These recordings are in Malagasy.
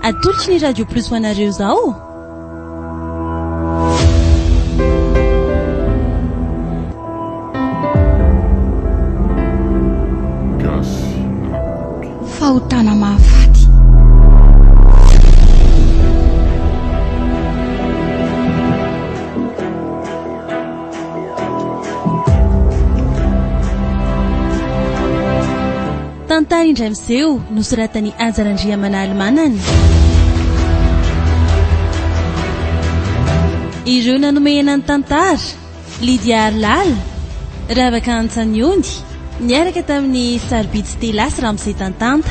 atolotry ny Radio Plus ho anareo zao. Fahotana mahafaty. Tantara indray miseho nosoratany Anjarandriamana Almanany. Ireo nanomehana ny tantara Lydia Arlal, Ravaka Antsanyondy, niaraka tamin'ny Sarbitsy Telasy Ramsey Tantanta.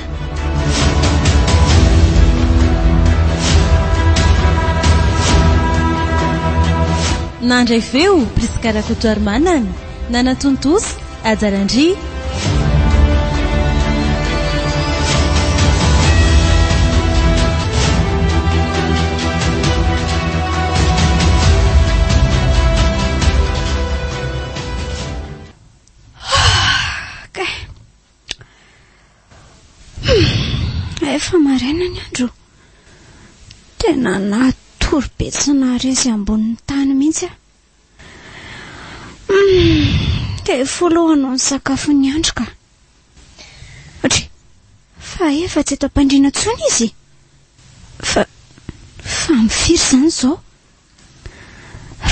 Nandray feo Priska Rakotoarmanana, Nanatontosa, Ajarandria. Efa maraina ny andro. Tena natory-betsina rezy ambonin'ny tany mihitsy a. Dia folohanao ny sakafo ny andro ka. Fa efa tsy eto am-pandriana tsony izy. Fa mifiry zany zao.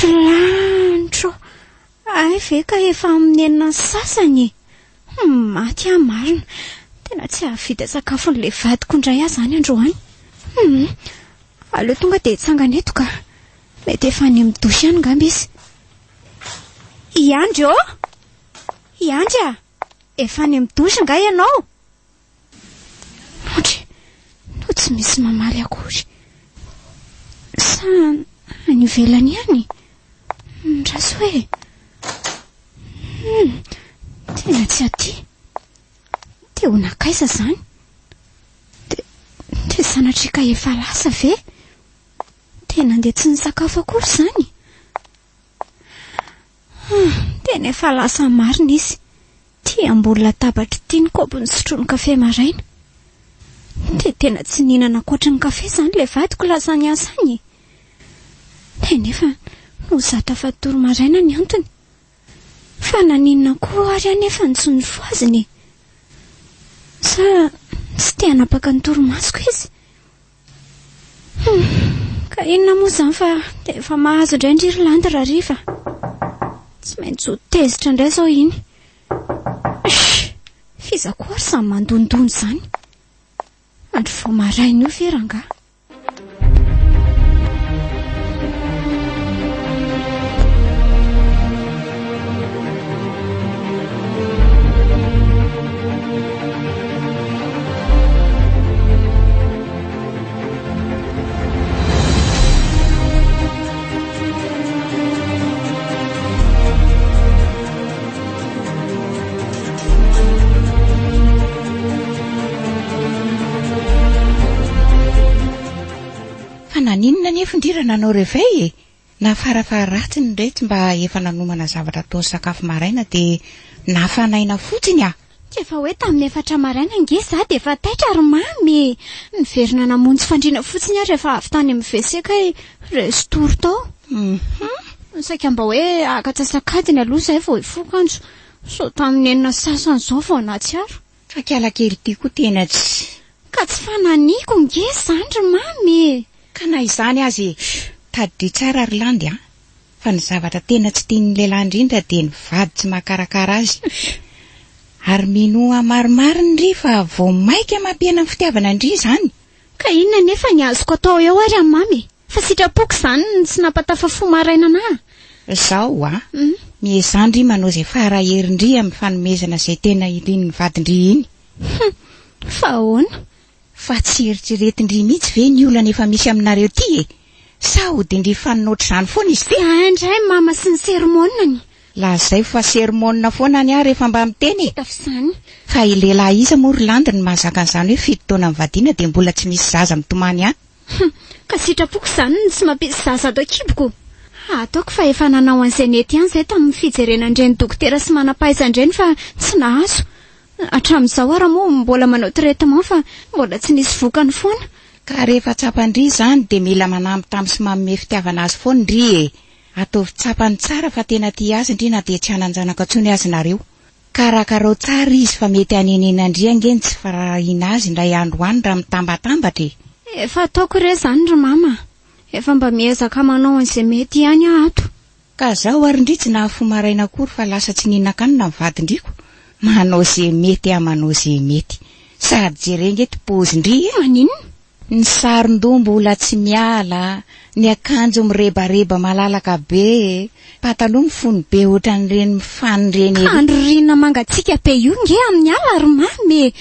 Randro. Ay ve ka efa amin'ny enina sasany. Maty aho marina. Tena tsy ahavita sakafo n'le vadiko indray aho zany androany. Aleo tonga dia hitsangana eto ka. Mety efa any amin'ny dosy ihany ngamba izy. Iandry ô? Iandry a? Efa any amin'ny dosy nga ianao? No tsy misy mamaly akory. Sa any ivelany ihany? Raso hoe. Tena tsy aty. Dia ho nakaisa zany. Dia sanatrika efa lasa ve? Tena andeha tsy ny sakafo akory zany. Tena efa lasa marina izy. Tia ambony latabatra tia ny kopy ny sotroiny kafe maraina. Dia tena tsy nihinana ankoatra ny kafe zany le vadiko lasa ny asany. Dia nefa no zatra fa toro maraina ny antony. Fa naninona koa ary anefa ny tsony foaziny. Sa tsy tia hanapaka ny toromasoko izy. Ka inona moa zany fa dia efa mahazo indray ny Irlanda raha riva. Tsy maintsy ho tezitra indray zao iny. Fizakoary samy mandondony zany. Andro vao maraina io ve ranga. Naninona nefa ndirana nanao réveil na farafaharatsiny ndreky mba efa nanomana zavatra ataony sakafo maraina dia nafanaina fotsiny a. Efa hoe tamin'ny 4 maraina nge za dia efa taitra ary mamy. Miverina namonjy fandriana fotsiny ary rehefa avy tany amin'ny WC ka restoro tao. Saika mba hoe akatsasakadiny aloha zay vao hifokanjo. So tamin'ny enina sasany zao vao natsiaro. Fa kiala kely ity koa tena tsy. Ka tsy fananiko nge zandry mamy. Ka na izany azy tady tsara Arlandy a. Fa ny zavatra tena tsy tian'ny lehilahy indrindra dia ny vady tsy makarakara azy. Ary minoa maromaro ndry fa vao maika mampiana ny fitiavana ndry zany. Ka inona nefa ny azoko atao eo ary amin'ny mamy. Fa sitrapoko zany tsy napatafafo maraina na. Zao a. Miezandry manao izay faraheri-ndry amin'ny fanomezana izay tena ilian'ny vadindry iny. Fa ahoana? Fa tsy eritreretindry mihitsy ve ny olana efa misy aminareo ty e? Sa ho dia ndry fanonotry zany foana izy ty? Indray mama sy ny seromonina. Lazay fa seromonina foana any ary rehefa mba miteny. Tafisany. Fa lehilahy iza moa Irlanda ny mahazaka an'izany hoe 7 taona mivadiana dia mbola tsy misy zaza mitomany any. Ka sitrapoko zany tsy mampisy zaza ato kiboko. Ataoko fa efa nanao an'izay nety ihany zay tamin'ny fijerenandreny dokotera sy manam-pahaizandreny fa tsy nahazo. Hatramin'izao ary moa mbola manao traitement fa mbola tsy nisy vokany foana. Ka rehefa tsapandry izany dia mila manampy tamin'ny sy manome fitiavana azy foana ndry e. Ataovy tsapany tsara fa tena tia azy ndry na dia tsy hanan-janaka intsony azy nareo. Karakarao tsara izy fa mety hanenena ndry angeny tsy farahina azy indray andro any raha mitambatambatra e. Efa ataoko re izany ry mama. Efa mba miezaka manao an'izay mety ihany ato. Ka zaho ary ndry tsy nahafo maraina akory fa lasa tsy nihinan-kanina ny vadindriko. Manao izay mety manao izay mety. Sady jerenge eto pozy ndry e. Maninona? Ny saron-doha mbola tsy miala, ny akanjo mirebareba malalaka be, pataloha mifono be ohatran'ireny mifanireny ery. Androrina mangatsiaka be io nge amin'ny ala ry mamy.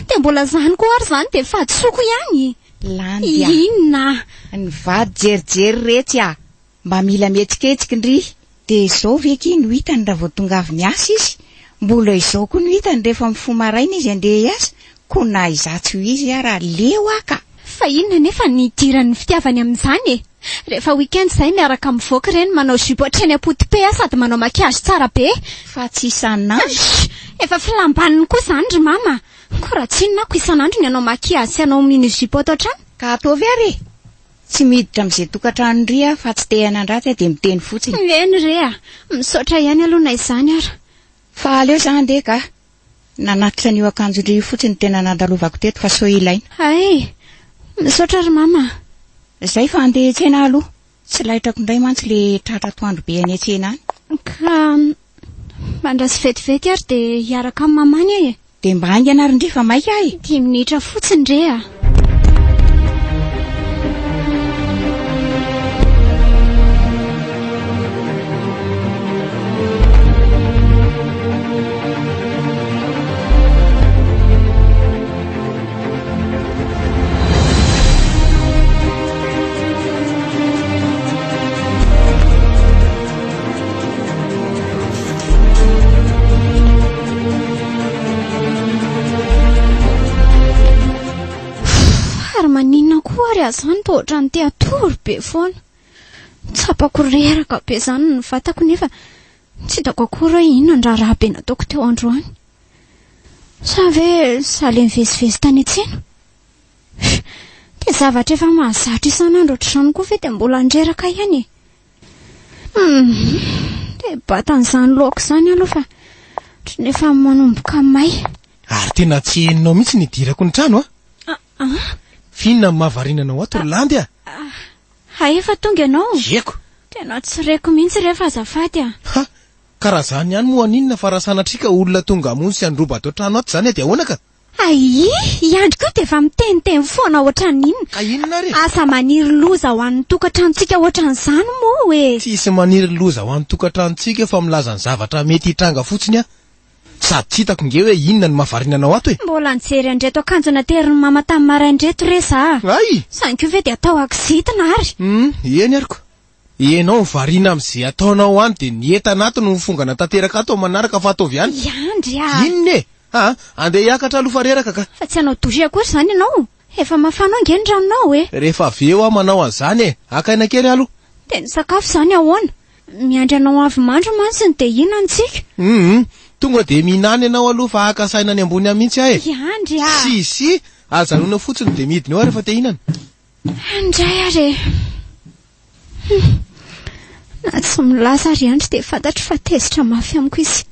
Dia mbola zany koa ary zany dia fahatsoko ihany. Landy a. Inona? Ny vady jerijery retsy a. Mba mila mihetsiketsika ndry. Dia izao veky no hitany raha vao tonga avy miasa izy. Mbola izao koa no hitany rehefa mifoha maraina izy andeha hiasa. Koa na izatsy ho izy ara leo aka. Fa inona nefa nidiran'ny fitiavany amin'izany e. Rehefa weekend izay miaraka mivoaka ireny manao zipo hatreny apotipe sady manao makiazy tsara be. Fa tsy isan'andro. Efa filambaniny koa izany ry mama. Koa raha tsinona ko isan'andro ny anao makiazy sy anao mini zipo ato hatrany. Ka ataovy ary. Tsy miditra amin'izay tokantrano ndry a fa tsy te hanandraty dia miteny fotsiny. Eny re a. Misaotra ihany aloha na izany ara. Fa aleo izany ndeha ka. Nanatitra an'io akanjo ndry fotsiny tena nandalovako teto fa so ilaina. Ay. Misaotra ry mama. Izay fa andeha tsena aloha. Tsy lahitrako indray mantsy le tratra toandro be any an-tsena any. Ka mandrasy vetivety ary dia hiaraka amin'ny mamany e. Dia mba haingana ary ndry fa maika ay. 10 minitra fotsiny re a. Zany to ohatrany te atory be foana. Tsapako reraka be zany ny vatako nefa tsy hitako akory hoe inona raha be nataoko teo androany. Sa ve saly mivezivezy tany an-tsena? Dia zavatra efa mahazatra isan'andro ohatr'izany koa ve dia mbola andreraka ihany e. Dia batan'izany laoko izany aloha fa nefa manomboka may. Ary tena tsy heninao mihitsy nidirako ny trano a. Finna mahavarinanao ato Rolandy a. Efa tonga ianao. Eko. Tena tsy reko mihitsy rehefa azafady a. Ha, karaha zany ihany moa aninona fa raha sanatrika olona tonga mony sy androba ato trano ato zany dia ahoana ka? Iandry koa dia efa miteniteny foana ohatran'inona. Ka inona re? Asa maniry loza ho an'ny tokantranontsika ohatran'izany moa e. Tsisy maniry loza ho an'ny tokantranontsika fa milaza ny zavatra mety hitranga fotsiny a. Sady tsy hitako nge hoe inona ny mahavarinanao ato e. Mbola nijery andreto akanjo naterin'ny mama tamin'ny maraindreto re za. Ay! Sanko ve dia atao akisitina ary. Eny ariko. Ianao mivarina amin'izay ataonao any dia ny entana ato no mifongana tanteraka ato manaraka fa ataovy ihany. Iandry a. Inona e? Andeha hiakatra aloha fareraka ka. Fa tsy hanao dozy akory izany ianao. Efa mafana ange ny ranonao e. Rehefa avy eo manao an'izany e. Akaina kely aloha. Dia ny sakafo izany ahoana? Miandry anao avy mandro mantsiny dia inona antsika? Tonga dia mihinany ianao aloha fa akasaina any ambony mihitsy ahy. Iandry a. Si, ajanona fotsiny dia midiny eo rehefa te hihinana. Andray ary. Na tsy milaza ary andry dia fantatro fa tezitra mafy amiko izy.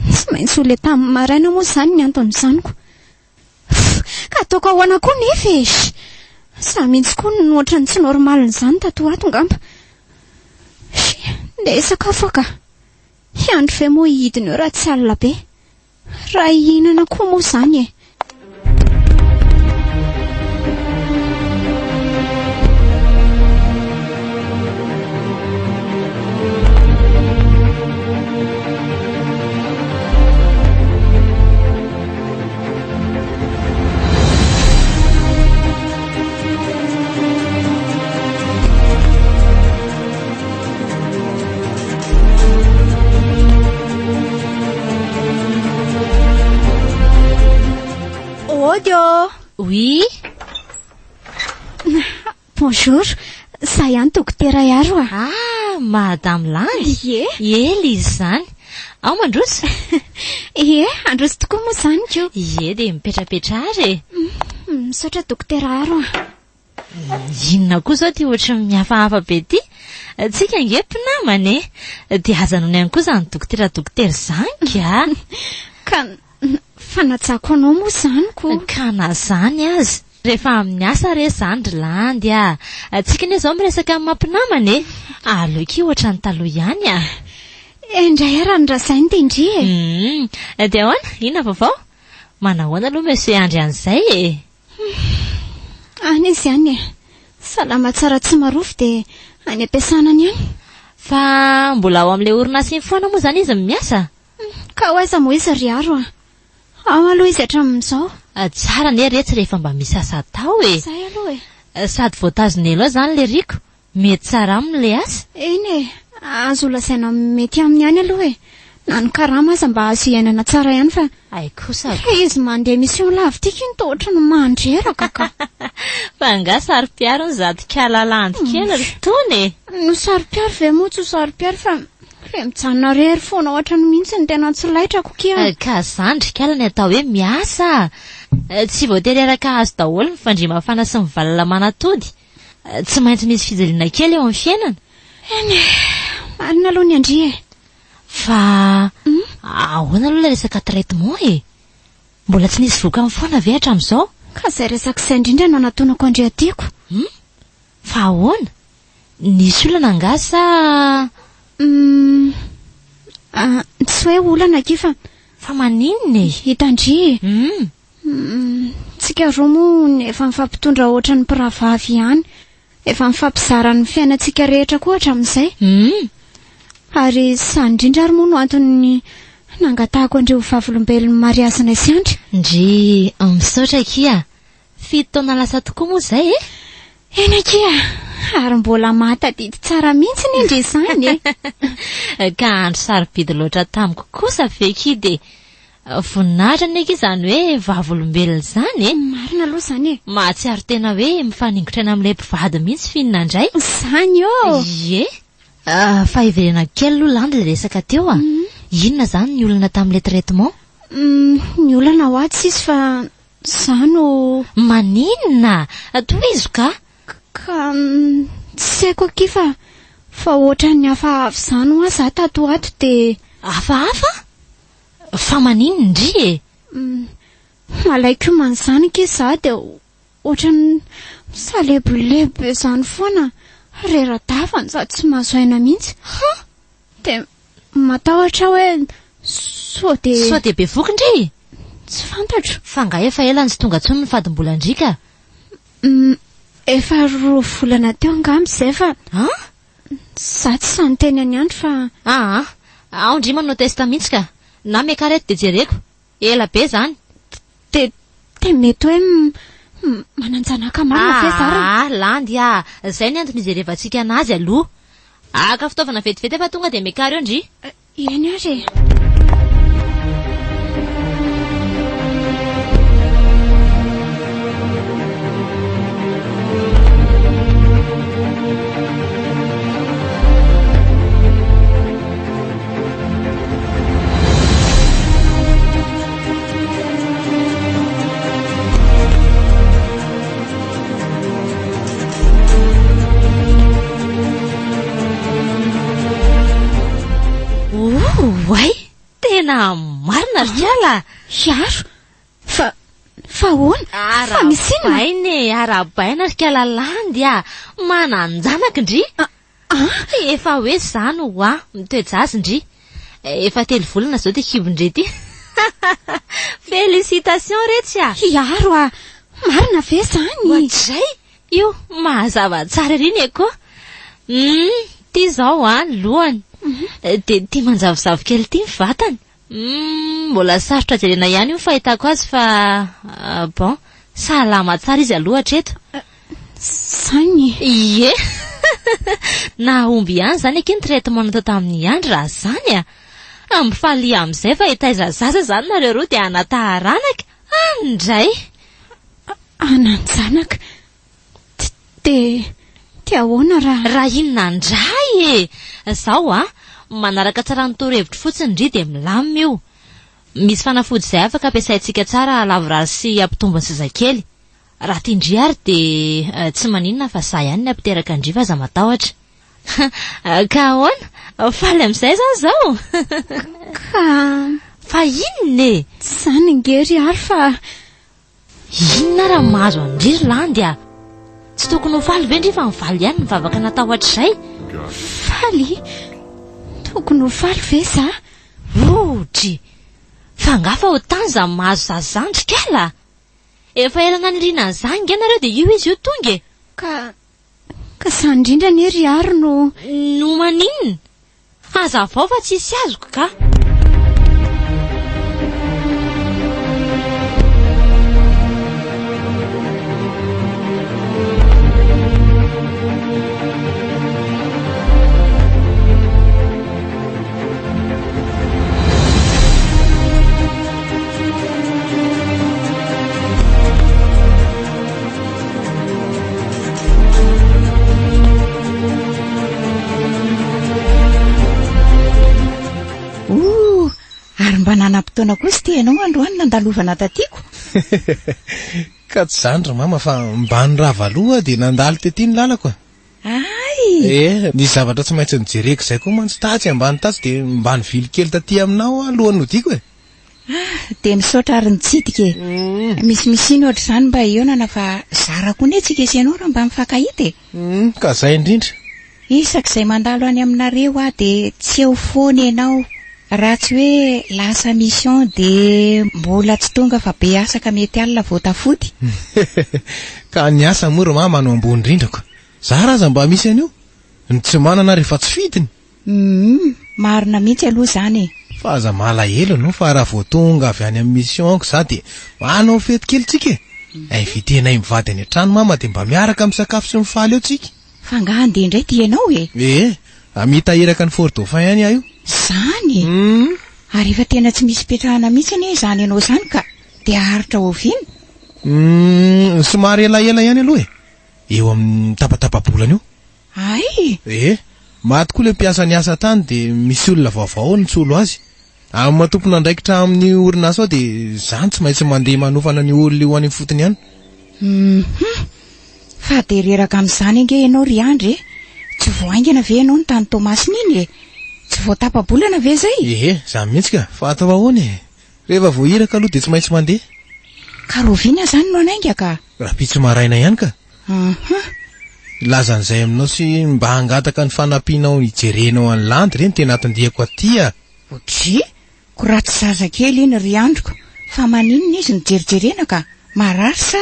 Tsy maintsy ole tamin'ny maraina moa izany ny anton'izaniko. Ka ataoko ahoana koa nefa e. Sa mihitsy koa no ohatrany tsy normalin'izany tato ato ngamba. Ndeha sakafo aka. Andro fe moa hidiny eo raha tsy alina be. Raha hihinana koa moa izany e. Oui. Bonjour. Za ihany dokotera Iaro a. Madame Landy. Ie. Ely izy zany. Ao mandroso. Androso tokoa moa izany ko. Ie dia mipetrapetra ary. misaotra dokotera Aro Inona koa zao ty ohatry ny mihafahafa be ty. Tsika nge mpinamana dia aza noho ihany koa zany dokotera Zanka. ka fanatsako anao moa zaniko. Ka na zany azy. Rehefa amin'ny asa re zany ry landy tsika ne zao miresaka amin'ny mampinamana aleo ki ohatra ny taloha ihany Indray ara ny rasainy tendry dia ahoana inona vaovao? Manahoana aloha monsieur Andry an'izay Any izy ihany salama tsara tsy marofo dia any ampiasanany ihany. Fa mbola ao amin'ilay orinasa iny foana moa zany izy miasa? Ka ho aiza moa izy ry Aro ao aloha izy hatramin'izao. Tsara ne retsy rehefa mba misy asa atao Zay aloha sady voatazony elo zany le riko. Mety tsara amin'ilay asa. Eny azo lasaina mety aminy ihany aloha na ny karama aza mba azo iainana tsara ihany fa Ay kosa izy mandeha mission lavitra iny toa ohatra ny mandreraka ka. fa nga sary-piaro ny zadikala landy kely ry tony No sary-piaro ve moa tsy sary-piaro fa mijanona rery foana ohatra ny mihitsy ny tena tsy laitrako kia. Ka zandrikala ny atao hoe miasa tsy voatery araka azo daholo ny fandriamafana sy ny valamanatody. Tsy maintsy misy fijaliana kely eo amin'ny fiainana. Marina aloha ny Andry Fa ahoana aloha ilay resaka traitement mbola tsy nisy voka amin'ny foana ve hatramin'izao? ka zay resaka izay indrindra no anatonako Andry atiako. Fa ahoana? Nisy olana nga sa tsy hoe olana ki fa maninona hitandry tsika roa moa ny efa mifampitondra ohatra ny mpiravavy ihany, efa mifampizara ny fiainantsika rehetra koa hatramin'izay. Ary sandrindra ary moa no antony nangatahako andreo vavolombelon'ny mariazina sy Andry. Ndry misaotra kia. 7 taona lasa tokoa moa zay Ena kia ary mbola mahatadidy tsara mihitsy ny ndry izany ka andro sarobidy loatra tamiko kosa feky voninahitra neky izany hoe vavolombelona zany Marina aloha zany mahatsiaro tena hoe mifaningotra eny amin'ilay mpivady mihitsy fihinana indray. Zany Ie fa iverena kely aloha landy le resaka teo inona zany ny olana tamin'ilay traitement? Ny olana ho atsy izy fa zano maninona tohizo ka tsy haiko aky fa ohatra ny hafahafa zany ho aza tato ato dia hafahafa? Fa maninona ndry malaiko manzany ke za dia ohatra ny salebolebe zany foana rera-davany za tsy mahazo aina mihitsy dia matahotra hoe sao dia be voky ndry tsy fantatro fa nga efa ela ny tsy tonga tsony ny fadim-bolan-drika efa 2 volana teo angamba izay fa za tsy sanyteny any andro fa ao ndry manao testa mihitsy ka na miakarety dia jereko ela be zany dia mety hoe mananjanaka marina ve zara landy zay ny antony ijerevantsika anazy aloha aka fitaovana vetivety efa tonga dia miakary eo ndry eny ary Way tena marina ry ala Iaro fa hoana fa misinona arabainy arabaina ry kala landy mananjanaka ndry efa hoe zany ho mitoejazy ndry efa 3 volana zao dia kibondrety félicitations retsy Iaro marina ve zany ohatrizay io mahazava tsara riny koa ty zao lohany dia tia manjavozavo kely ity ny vatany mbola sarotra jerena ihany io fahitako azy fa bon salama tsara izy aloha hatreto zany ie na omby ihany zany eky ny traitement natao tamin'ny andro raha zany mifalia amin'izay fa hitaiza zaza zany nareo roa dia anataharanaka andray ananjanaka dia ahoana raha inona andray zao manaraka tsara ny torohevitro fotsiny ndry dia milamina io misy fanafody izay afaka ampiasaintsika tsara lavorary sy ampitombony zazakely raha tindriary dia tsy maninona fa za ihany ny ampiteraka andriva aza matahotra. Ka ahoana faly amin'izay zany zao? Ka fa inona e? tsy zany ngery ary fa inona raha mahazo andriry landy a? Tsy tokony ho faly ve ndry fa mivaly ihany mivavaka natahotra izay? faly? Tokony ho faly ve za? Rodry, fa ngafa ho tany za mahazo zazandrikala. Efa elana nirina an'izany nge nareo dia io izy io tonga e. Ka za indrindra ny ery ary no maninona? Aza vao fa tsisy azoko ka. Ary mba nanam-potoana kosa ty ianao androany nandalovana tatiako. Ka tsy zandry mama fa mba nirava aloha dia nandalo tety ny lalako. Ay! Ny zavatra tsy maintsy nijereko izay koa mantsy tatsy ambany tatsy dia mba nivily kely taty aminao alohan'ny nodiko e. Dia misaotra ary nitsidika e. Misimisiny ohatr' izany mba ionana fa zara koa ne tsika sy ianao raha mba mifankahita e. Ka zay indrindra. Isak'izay mandalo any aminareo dia tsy eo foana ianao. Raha tsy hoe lasa mission dia mbola tsy tonga fa be asa ka mety alina vao tafody. Ka ny asa moa ro mama manao ambony indrindrako. Zara aza mba misy an'io. Ny tsy manana rehefa tsy fidiny. Marina mihitsy aloha izany e. Fa aza malahelo no fa raha vao tonga avy any amin'ny missionko za dia manao fety kely tsika e. Vitenay mivady any an-trano mama dia mba miaraka misakafo sy mifaly eo tsika. Fa nga andeha indray ty ianao e. Amita eraka ny Fort-Dauphin ihany aho io. Zany ary efa tena tsy misy petrahana mihitsy anie izany ianao izany ka dia haritra oviana. Somary elaela ihany aloha e. Eo amin'ny tapatapabolana io. Ay! Maty koa le mpiasa ny asa tany dia misy olona vaovao nitsolo azy. Amin'ny matompona andraikitra amin'ny orinasa ao dia zany tsy maintsy mandeha manofana ny olona io any fotony ihany. Fa dia reraka amin'izany ange ianao ry Andry e. Tsy voaingana ve ianao ny tany Tomasiny iny e? Tsy vao tapabolana ve zay? Za mihitsy ka fa atao ahoana e. Rehefa vao iraka aloha dia tsy maintsy mandeha. Ka roviana zany no anainga ka? Raha pitsy maraina ihany ka. Lazan'izay aminao sy mba hangataka ny fanampianao hijerenao any landy ireny tena atandihako aty a. Otry, ko raha tsy zazakely iny ry Androko, fa maninona izy nijerijerena ka? Marary sa?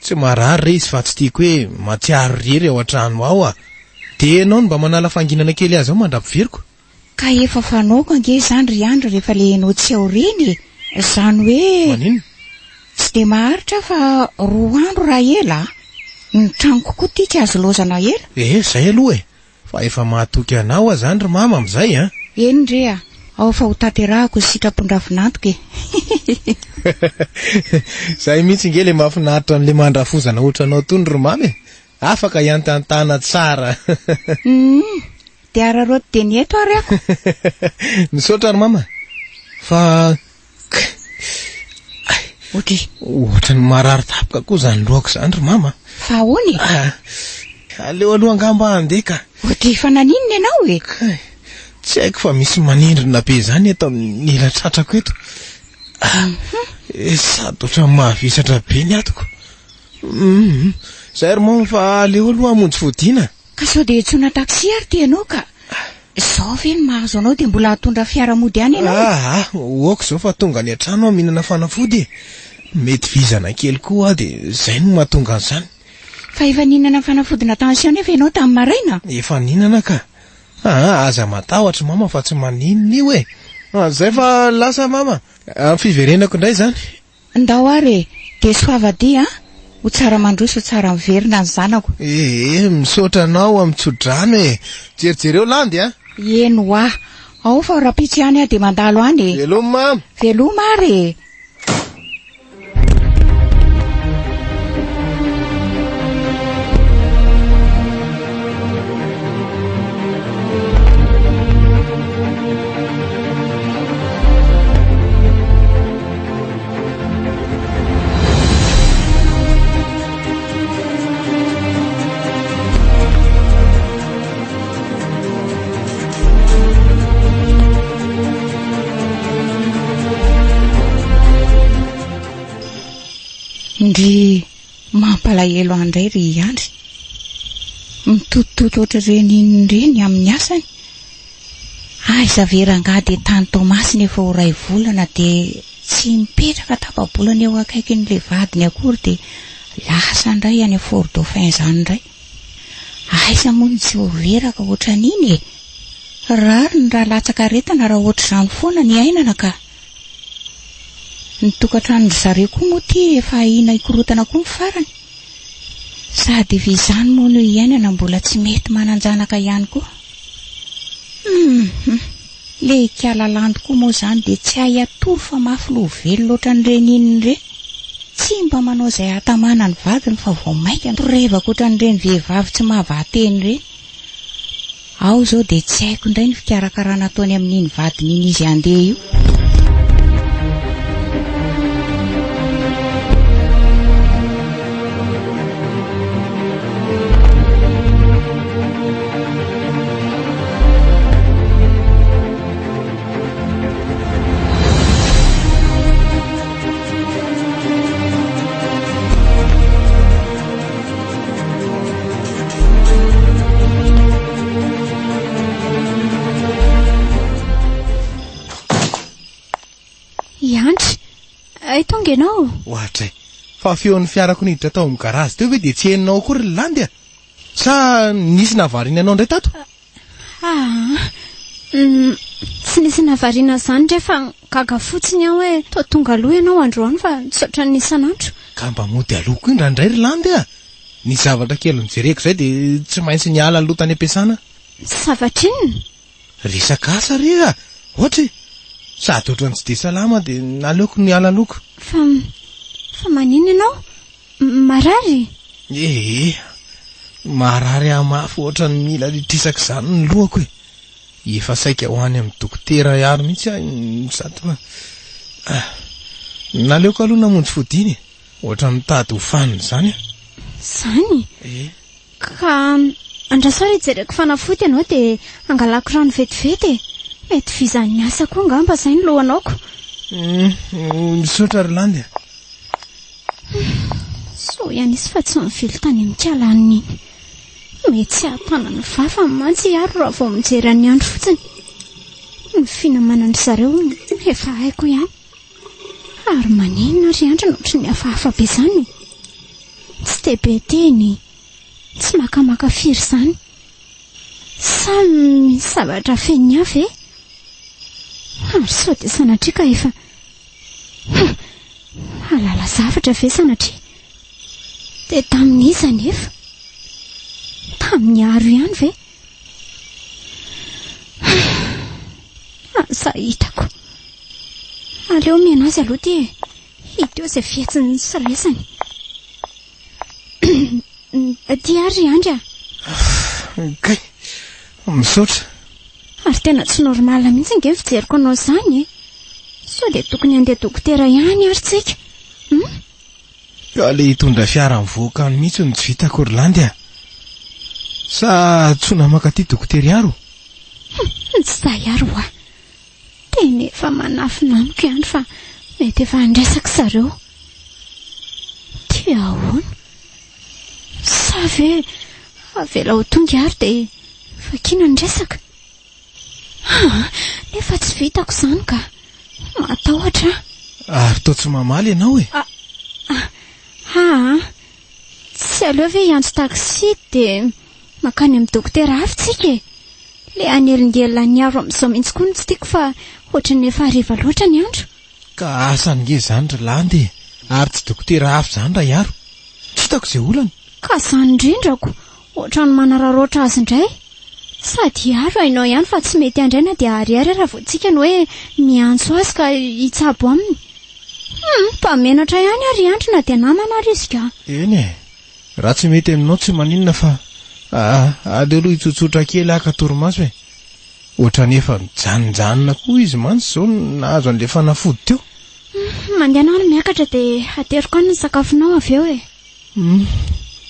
Tsy marary re izy fa tsy tiako hoe matsiaro rery ao an-trano ao a. Dia ianao no mba manala fanginana kely azy ao mandrapiveriko. Ka efa fanaoko ange izany ry Andro rehefa le ianao tsy ao reny. Izany hoe Manino? tsy dia maharitra fa 2 andro raha ela. Ny tranoko koa tia azo lozana ela. Zay aloha e. Fa efa mahatoky anao a zany ry mama amin'izay a. Eny re a. Ao fa ho tanterahako sitrapondravinantoka e. Zay mihitsy nge le mahafinaritra n'le mandrafozana ohatranao tony ry mama e. Afaka iantantana tsara. Dia araroty dia ny eto ary ako. Misaotra ry mama. Fa ohatran'ny marary tapaka koa zany lohako zany ry mama. Fa ahoana e? Aleo aloha angamba andeha ka. Otry fa naninona ianao e? Tsy haiko fa misy manindrina be zany eto amin'ny elatratrako eto. Sady ohatran'ny mahavisatra be ny atoko. Zay ry mama fa aleo aloha hamonjy fodiana. Ka sao dia tsona taksi ary ty ianao ka? Zao ve ny mahazo anao dia mbola hatondra fiaramody any ianao? Oako zao fa tonga any an-trano mihinana fanafody e. Mety vizana kely koa dia zay no mahatonga an'izany. Fa efa ninana fanafody na tension efa ianao tamin'ny maraina? Efa ninana ka. Aza matahotra mama fa tsy maninona io e. Zay fa lasa mama. Fiverenako indray zany. Ndao ary dia soavadia ho tsara mandroso ho tsara miverina ny zanako. Misaotra anao amin'ny tsodrano e. Jerijereo landy a. Eny hoa. Ao fa rapitsy ihany a dia mandalo any e. Veloma mama. Veloma ary. Ndry mampalahelo andray ry andry. Mitotototo oatra reniny amin'ny asany. Zaveranga dia tany Tomasiny efa ho ray volana dia tsy mipetraka tapabolana eo akaikin'ilay vadiny akory dia lasa indray any Fort Dauphin izany indray. Aiza moa ny tsy ho veraka ohatran'iny e. Rary ny raha latsaka retana raha ohatr'izany foana ny ainana ka. Ny tokantrano zareo koa moa ty efa ahina ikorotana koa ny farany. Sady izany moa no iainana mbola tsy mety mananjanaka ihany koa. Le kialalandy koa moa izany dia tsy hay atory fa mafy loha velo loatra ny reniny ireny. Tsy mba manao izay hatamana ny vadiny fa vao maika revaka oatra n'ireny vehivavy tsy mahavateny ireny. Ao izao dia tsy haiko indray ny fikarakarana ataony amin'iny vadiny iny izy andeha io. Tonga ianao. Ohatra fa feon'ny fiarako niditra tao amin'ny garazy teo ve dia tsy heninao akory ny landy a? Sa nisy nahavariana anao indray tato? Tsy nisy nahavariana izany rehefa gaga fotsiny aho hoe tao tonga aloha ianao androany fa tsotra ny isanandro. Ka mba mody aloko indrandray ry landy a. Ny zavatra kely mijereko izay dia tsy maintsy niala aloha tany am-piasana. Zavatra inona? Resaka asa ry a. Ohatra sady ohatrany tsy dia salama dia naleoko niala loko. Fa manino ianao? Marary? Marary mafy ohatrany mila litrisaka izany ny lohako e. Efa saika ho any amin'ny dokotera ihany mihitsy sady naleoko aloha namonjy fodiny ohatrany mitady ho faniny izany. Izany? Ka andrasary hijereko fanafody ianao dia angalako rano vetivety. Mety vizan'ny asa koa ngamba izay ny lohanaoko. Misaotra ry landy. So ianisy fa tsy mivily tany amin'ny kialaniny iny. Mety tsy ahatana ny vafa mantsy aro raha vao mijery any andro fotsiny. Ny finamanan'ny zareo efa haiko ihany. Ary maninona ry andro nohatra ny hafahafa be izany. Tsy te be teny, tsy makamaka firy izany. Sa misy zavatra feny avy e? Ary sao dia sanatria ka efa alala zavatra ve sanatria? Dia tamin'iza nefa? Tamin'ny aro ihany ve? Aza hitako. Aleo miana azy aloha ty hideo izay fihetsin'ny siresany. Ty ary andry a. Kay, misaotra. Ary tena tsy normala mihitsy nge fijeriko anao izany e. Sao dia tokony handeha dokotera ihany ary tsika. Ka le hitondra fiara mivoaka any mihitsy no tsy vitako ry landy a. Sa tsona makaty dokotera iaro? Tsy zaharo a. Tena efa manafinamiko ihany fa mety efa handresaka zareo. Ty ahoana? Sa ve avela ho tonga ary dia fakina handresaka? Nefa tsy vitako izany ka matahotra. Ary tao tsy mamaly ianao e. Tsy aleo ve hiantso taksi dia makany amin'ny dokotera avy tsika e. Le anelingelina ny aro amin'izao mihitsy koa no tsy tiako fa ohatran'ny efa hariva loatra ny andro. Ka asa nge izany ry landy ary tsy dokotera avy izany raha iaro. Tsy hitako izay olana. Ka izany indrindrako ohatrany manararoatra azy indray. Sady aro hainao ihany fa tsy mety andraina dia ariary raha vao tsika no hoe miantso azy ka hitsabo aminy. Mpamenatra ihany ary andro na dia namana ary izy ka. Eny e, raha tsy mety aminao tsy maninona fa aleo aloha hitsotsotra kely aka torimaso e. Ohatrany efa mijanonjanona koa izy mantsy izao nahazo an'ilay fanafody teo. Mandeha anao no miakatra dia ateriko any ny sakafonao avy eo e.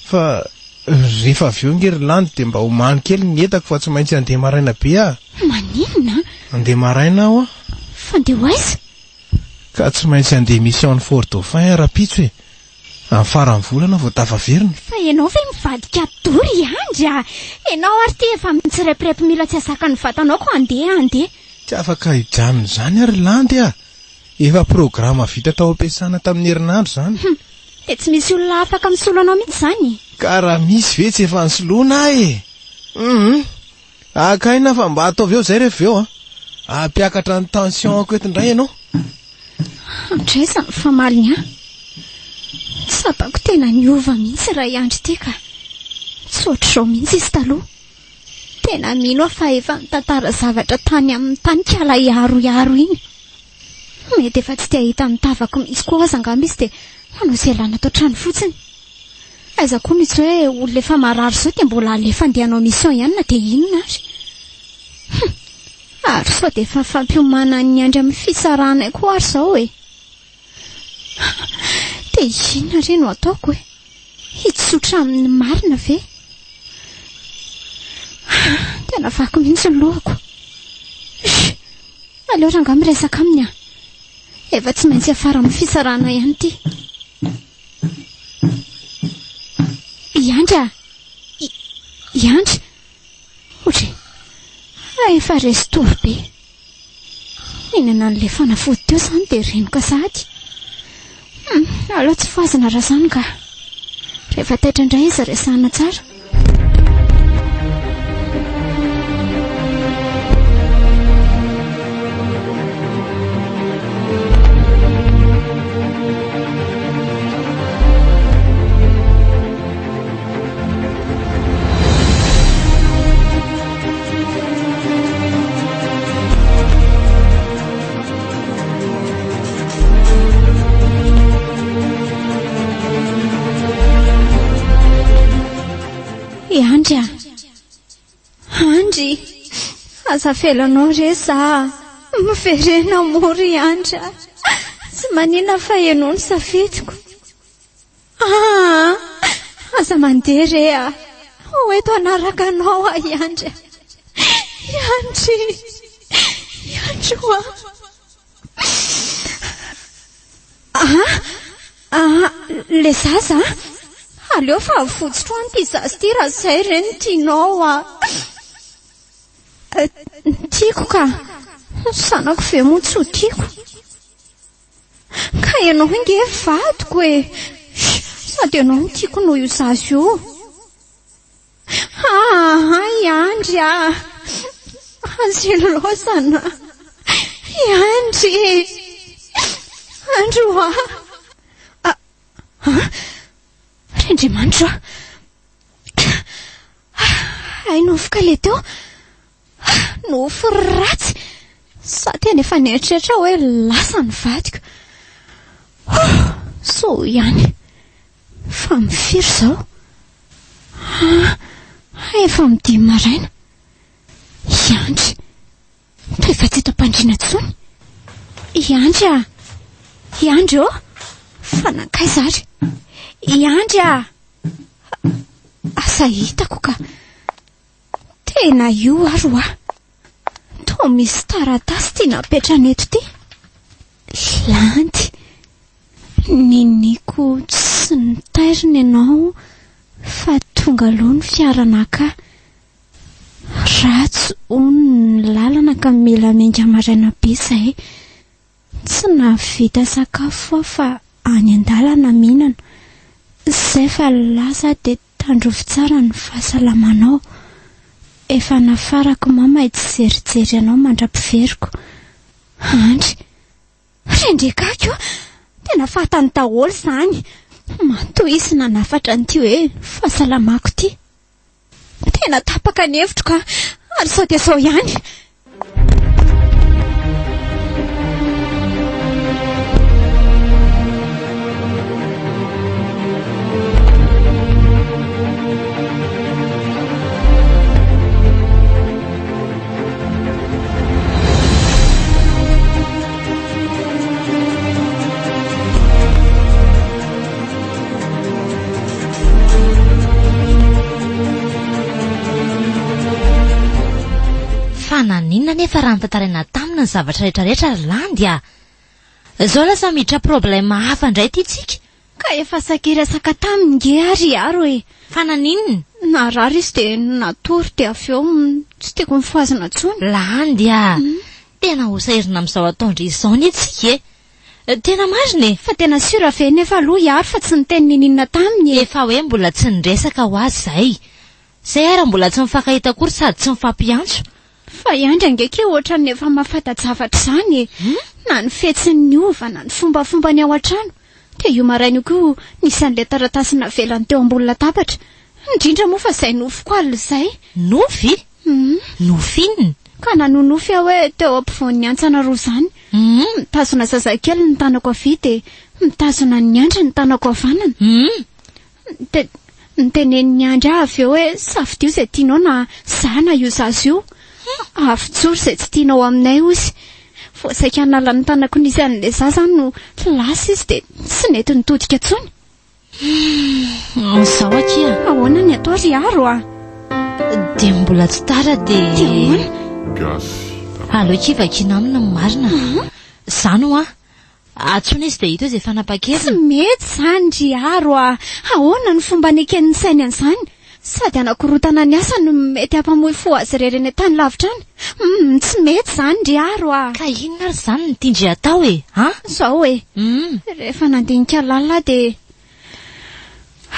Fa rehefa avy eo nge ry landy dia mba homany kely ny entako fa tsy maintsy handeha maraina be a. Maninona? Handeha maraina aho a. Fa andeha ho aiza? Ka tsy maintsy handeha mission Fort Dauphin rapitso e. Amin'ny farany volana vao tafaverina. Fa ianao ve mivadika dory Andry a? Ianao ary ty efa mitsirepirepy mila tsy asaka ny vatanao ko andeha. Tsy afaka hijanona izany ary landy a. Efa programa vita tao ampiasana tamin'ny herinandro izany. Dia tsy misy olona afaka misolo anao mihitsy izany. Ka raha misy ve tsy efa nisoloana akaina fa mba ataovy eo izay rehefa eo ampiakatra ny tensionako eto indray ianao. Andraisany famaliny a. Sabako tena niova mihitsy raha Andry ty ka. Tsy ohatr'izao mihitsy izy taloha. Tena mino fa efa mitantara zavatra tany amin'ny tany kala iaro iny. Mety efa tsy te-ahita mitavako mihitsy koa aza angamba izy dia manao izay lana atao trano fotsiny. Aiza koa mihitsy hoe olona efa marary izao dia mbola alefa andehanao mission ihany na dia inona ary. Ary sao dia efa fampiomana ny Andry amin'ny fisarana koa ary izao e. Dia inona re no ataoko e? Hitsotra amin'ny marina ve? Tena vako mihitsy ny lohako. Aleo ranga miresaka aminy efa tsy maintsy afara amin'ny fisarana ihany ty. Andry ohatra efa resitory be. Inana n'ilay fanafody teo izany dia renoka sady. Aleo tsy foazina raha izany ka. Rehefa taitra indray izy resahana tsara. Andry, azafelanao re za miverena mory Andry. Tsy manina fa ianao ny safidiko. Aza mandeha re hoeto anaraka anao Andry. Le zaza aleo fa avotsotro any ty zazy ty raha izay reny tianao tiako ka sanako ve moa tsy ho tiako ka ianao inge vadiko e. Sady ianao no tiako noho io zazy io. Andry azy losana Andry Rendriamanitra novoka le teo nofo ratsy sa tena efa nieritreritra hoe lasa ny vadiko. So ihany fa mifiry izao. Efa midimy maraina. Andry to efa tsy eto am-pandriana tsony. Andry fa nankaiza ary. Andry asa hitako ka tena io ary to misy taratasy ty napetrana eto ty. Landy niniko tsy nitairina ianao fa tonga aloha ny fiarana ka. Ratsy ny lalana ka mila menga maraina be izay. Tsy navita sakafo fa any an-dalana mihinana. Izay fa lasa dia tandrovy tsara ny fahasalamanao. Efa nafarako mama hitsijerijery anao mandra-piveriko. Andry rendrekako tena fatany daholo izany. Matoa izy nanafatra n'ity hoe fahasalamako ty. Tena tapaka ny hevitro ka ary sao dia sao ihany. Naninona nefa raha nitantarana tamina ny zavatra rehetrarehetra landy Izao lasa miditra problema hafa indray ty tsika Ka efa sakiresaka tamin'ny nge ary aro e. Fa naninona? Narary izy de natory de avy eo tsy tiako mifoazana tsony. Landy a. Tena hosairina amin'izao ataondry izao ny tsika e. Tena marina e. Fa tena sura ve nefa aloha aro fa tsy niteny ninina taminy e. Efa hoe mbola tsy niresaka ho azy zay. Zay ara mbola tsy mifankahita akory sady tsy mifampiantso. Fa iandra ngeke ohatra ny efa mahafanta-javatra izany e. Na ny fetsin'ny ova na ny fombafomba ny ao an-trano. De io maraina koa nisy an'ilay taratasy navelany teo ambony latabatra. Indrindra moa fa izay nofoko alina izay. Nofy? Nofy inona? Ka nanonofy aho hoe teo ampovoan'ny antsana roa izany. Mitazona zazakely ny tanako havia de mitazona ny andry ny tanako havanana. De niteneniny andry avy eo hoe safidio izay tianao na zana io zaza io. Avy-tsory izay tsy tianao aminay ozy. Voasaika hanala ny tanako nisy an'ilay zaza no lasa izy de tsy nety nitodika tsony. Zao akia. Ahoana ny atao ry aro a? De mbola tsy tara de... De ahoana? Aleo kivakina amina ny marina. Zano a. Atsona izy de hita izy efa Tsy napa-keviny. mety zany ry aro a. Ahoana ny fomba neken'ny sainy an'izany? Sady anakorotana ny asa no mety hampamoy fo azy rereny tany lavitra any. Tsy mety zany ry aro a. Ka inona ary zany ny tindry atao e? Ha? Zao e. Rehefa nandinika lalina de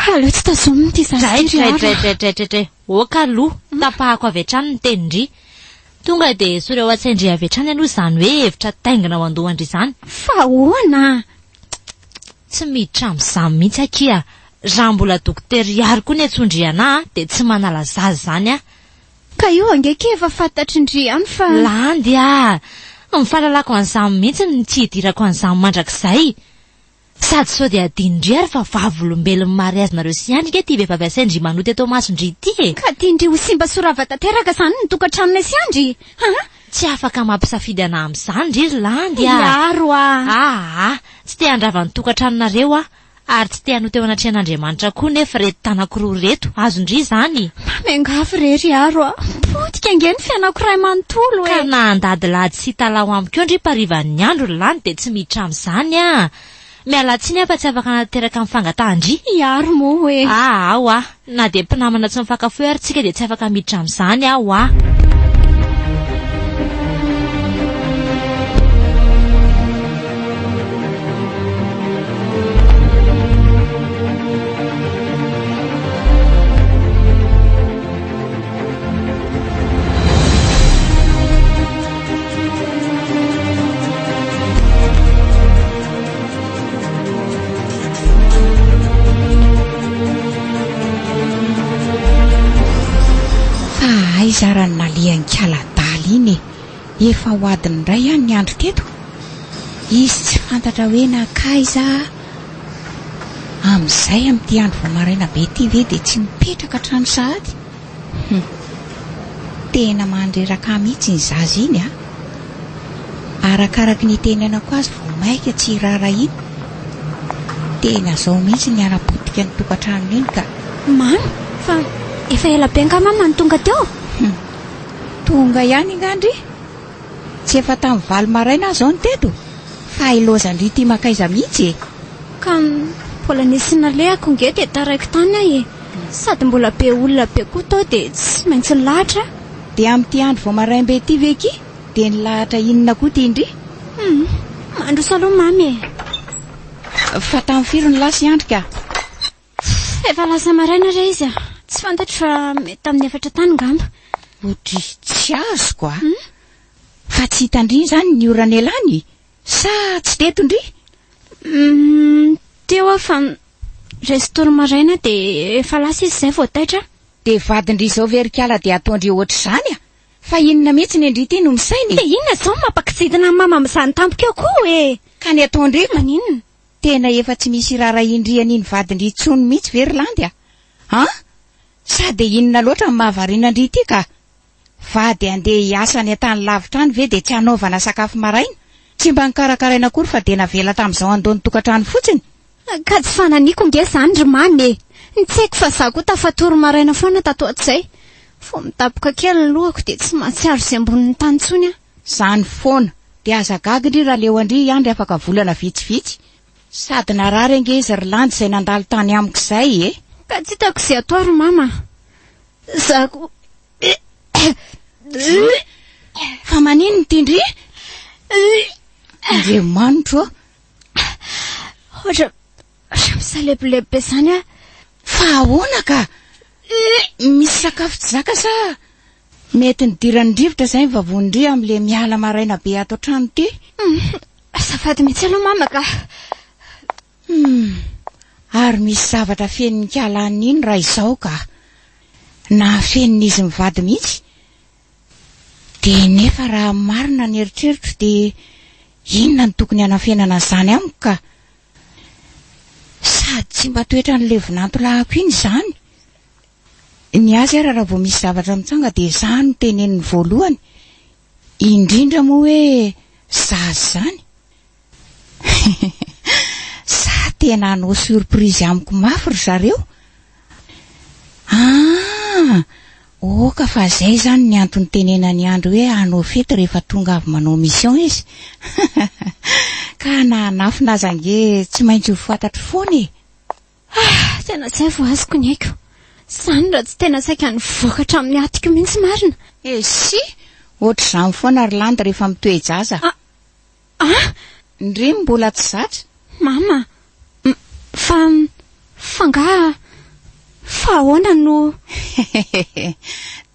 aleo tsy tazominy ty zaza ty ry aro. Dray. Oka aloha. Tapahako avy hatrany ny tenindry. Tonga de soreo atsaindry avy hatrany aloha zany hoe hevitra taingina ho andohandry izany. Fa ahoana? Tsy miditra amin'izany mihitsy akia. Raha mbola dokotera Iary koa ny atsondry ana de tsy manala zaza zany a. Ka io angeke efa fantatry-ndry ihany fa... Landy a. Mifahalalako an'izany mihitsy ny tsy hidirako an'izany mandrakizay. Sady sao de adinindry ary fa vavolombelon'ny mariazinareo sy andrika ty vehivavy asaindry manoty atao masondry ty e. Ka tiandry ho simba sorava tanteraka zany ny tokantranonay sy andry. Tsy afaka mampisafidy ana amin'izany ry Landy a. Iaro a. Tsy te handrava ny tokantranonareo a. Ary tsy te hanoty eo anatrehan'Andriamanitra koa nefa reto tanako roa reto. Azondry zany. Mangafy rery aro a. Potika nge ny fianako ray manontolo e. Ka na andadilady sy talao amiko eo ndry parivan'ny andro Landy de tsy miditra amin'izany a. Miala tsiny afa tsy afaka nateraka amin'ny fangatandry. Iaro moa e. Ao a. Na de mpinamana tsy mifankafohy ary tsika de tsy afaka miditra amin'izany ao a. Izarany nalian'ny kaladaly iny efa ho adiny iray ihany ny andro teto. Izy tsy fantatra hoe nakaiza amin'izay amin'ity andro vao maraina be ty ve de tsy mipetraka hatrany sahady. Tena mandreraka mihitsy ny zaza iny a. Arakaraky ny tenenako azy vao maika tsy rara iny. Tena zao mihitsy ny anapotika ny tokantrano iny ka. Mamy, fa efa ela be nga mama ny tonga teo. Tonga ihany ngandry. Tsy efa tamin'ny valo maraina zao ny teto. Fa ilozandry ty makaiza mihitsy e. Ka mbola nisy nalehako nge de taraiko tany ahy e. Sady mbola be olona be koa tao de tsy maintsy nilahatra. De amin'ity andro vao maraimbe ty veky de nilahatra inona koa ty indry? Mandroso aloha mamy e. Fa tamin'ny firy ny lasa andro ka? Efa lasa maraina re izy a. Tsy fantatro fa mety amin'ny efatra tany ngamba. Otry tsy azoko a. Fa tsy hitandry zany ny orana elany. Sa tsy teto ndry? Teo a fa resitory maraina de efa lasa izy zay vao taitra. De vadindry zao verikala de ataondry ohatr' zany a. Fa inona mihitsy ny indry ty no misainy? De inona zao mampakitsidina mama amin'izany tampoko eo koa e. Ka ny ataondry maninona? Tena efa tsy misy rara indriany iny vadindry tsony mihitsy Verilandy a. Sady inona loatra ny mahavariana ndry ty ka? Vady andeha hiasa any an-tany lavitra any ve de tsy hanaovana sakafo maraina? Tsy mba nikarakaraina akory fa de navela tamin'izao andony tokantrano fotsiny. Ka tsy fananiko nge zany ry mamy e. Nitsaiko fa za koa tafatory maraina foana tato atzay. Fo mitapoka kely ny lohako de tsy mahatsiaro izay ambonin'ny tany tsony a. Zany foana de aza gagy ndry raha leo andry andry afaka volana vitsivitsy. Sady narary ange izy ry landy izay nandalo tany amiko izay e. Ka tsy hitako izay atao ry mama. Zako Fa manino Tindri? Ndre manitro. ohatra misalebolebe izany a. Fa ahoana ka? Misy sakafo tsy zaka sa? Mety nidirany rivotra izay ny vavonindry amin'le miala maraina be ato an-trano ty. Azafady mihitsy aloha mama ka. Ary misy zavatra fen'ny kialany iny raha izao ka. Na fen'izy mivady mihitsy. De nefa raha marina ny eritreritro de inona ny tokony hanafenana izany amiko ka? Sady tsy mba toetra n'le vinantolahako iny izany. Ny azy raha vao misy zavatra mitsanga de izany teneniny voalohany. Indrindra moa hoe zaza izany. Sa tena hanao surprise amiko mafy ry zareo. Ka fa zay zany ny antony tenena ny andro hoe hanao fety rehefa tonga avy manao mission izy. Ka na nafina aza nge tsy maintsy ho fantatro foana e. Tena zay vao azoko ny haiko. Zany raha tsy tena saika nivoaka amin'ny atiko mihitsy marina. Si, ohatr'izany foana ry landy rehefa mitoejaza. Ndry mbola tsy zatra. Mama, fa ahoana no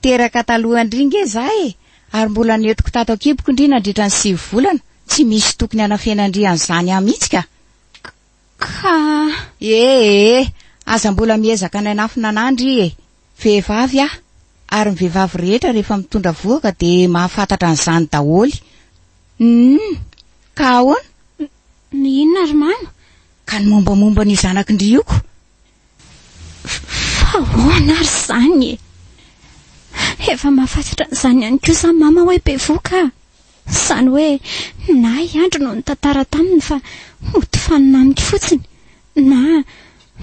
teraka taloha ndringe zahay ary mbola netiko tato akiboko ndry nandritra ny 9 volana tsy misy tokony hanafenandry an'izany amitsy ka. Aza mbola miezaka nanafina nandry e. Vehivavy ary ny vehivavy rehetra rehefa mitondra voaka de mahafantatra an'izany daholy. Ka ahoana? Ny inona ry mama? Ka ny mombamomba ny zanakindrioko. Fa ahoana ry izany e? Efa mahafantatra an'izany ihany koa sa mama hoe be voka. Izany hoe na iandro no nitantara taminy fa mody faninamiko fotsiny na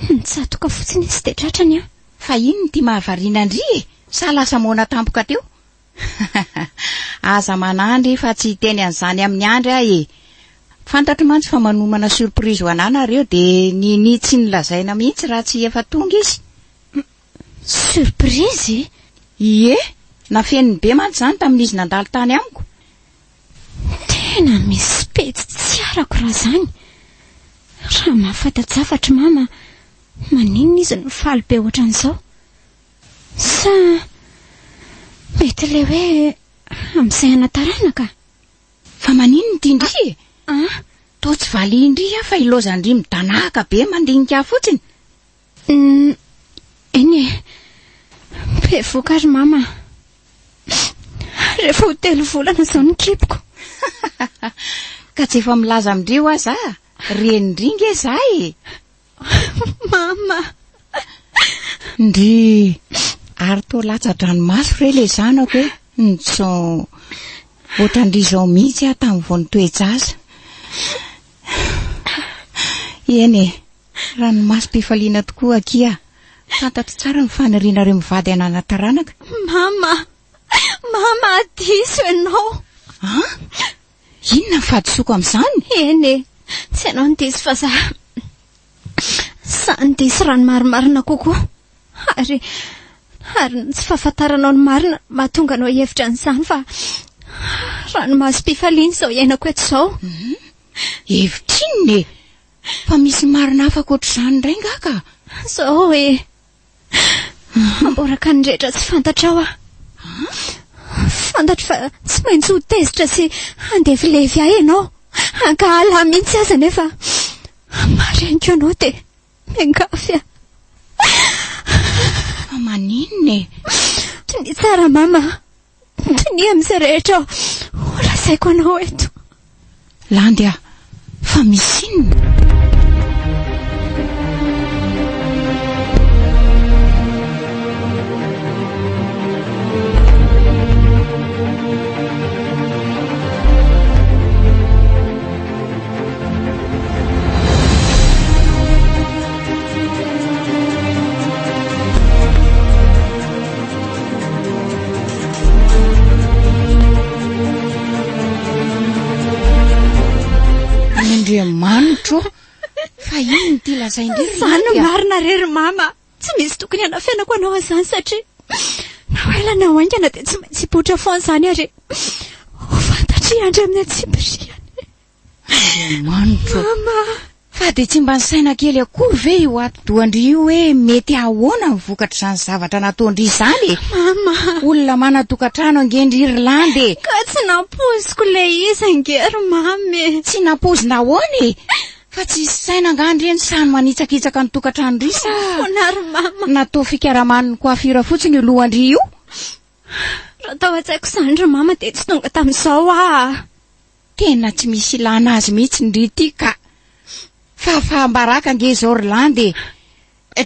nitsatoka fotsiny izy de tratrany a. Fa ino ty mahavariana ndry e? Sa lasa mona tampoka teo? Aza manandry fa tsy hiteny an'izany amin'ny andry aho e. Fantatro mantsy fa manomana surprise ho ananareo de nini tsy nilazaina mihitsy raha tsy efa tonga izy. Surprise? Ie, nafeniny be mantsy zany tamin'izy nandalo tany amiko. Tena misy pety tsy arako raha zany. Raha mahafantatra mama, maninona izy no faly be ohatran'izao? Sa mety le hoe amin'izay hanatarana ka? Fa maninona ty ndry e? Toa tsy valy indry fa ilozandry midanaka be mandinika fotsiny. Eny e, be voka ry mama. Rehefa ho 3 volana izao ny tripoko. Ka tsy efa milaza amindreo aza? Renindringe zahay. Mama. Ndry ary toa latsa-dranomaso re le zanako hoe nitson ohatrandry izao mihitsy tamin'ny vao nitoejaza. Eny e, ranomasom-pifaliana tokoa akia. Fantatro tsara ny fanirianareo mivady ananataranaka. Mama diso ianao. Inona ny fadisoko amin'izany? Eny e, tsy ianao ndiso fa za ndiso rano marimarina kokoa. Ary tsy fahafantaranao ny marina mahatonga anao hevitra an'izany fa ranomasom-pifaliana izao iainako eto izao. Hevitrinona e? Fa misy marina hafa ohatr'izany indray ngaka? Zao e. Amboraka ny rehetra tsy fantatrao fantatro fa tsy maintsy ho tezitra sy andevylevy ahy ianao. Ankahala mihitsy aza nefa mareniko ianao de miangafy Fa maninona e? Tony tsara mama. Tony amin'izay rehetra ho lasaiko anao eto. Landy fa misy inona? Andriamanitro, iny ty lazaindry Zany marina rery mama. Tsy misy tokony anafianako anao azany satria na hoela na hoaingana dia tsy maintsy hipoitra foana zany ary ho fantatry andry amin'ny atsipiriany. Manitro. Mama. Fa dia tsy mba ny saina kely akory ve io atidoandry io hoe mety ahoana mivokatra izany zavatra nataondry izany? Mama. Olona manatokantrano angendry Irlandy. Ka tsy nampoziko ilay izy angery mamy. Tsy nampozina ahoana? Fa tsy saina angandreny sany manitsakitsaka ny tokantrano ry sa Fonary mama. natao fikaraman'ny coiffure fotsiny io lohandry io? Raha tao an-tsaiko izany ry mama dia tsy tonga tamin'izao Tena tsy misy ilana azy mihitsy ndry ty ka. Fa fambaraka ange izao Irlandy.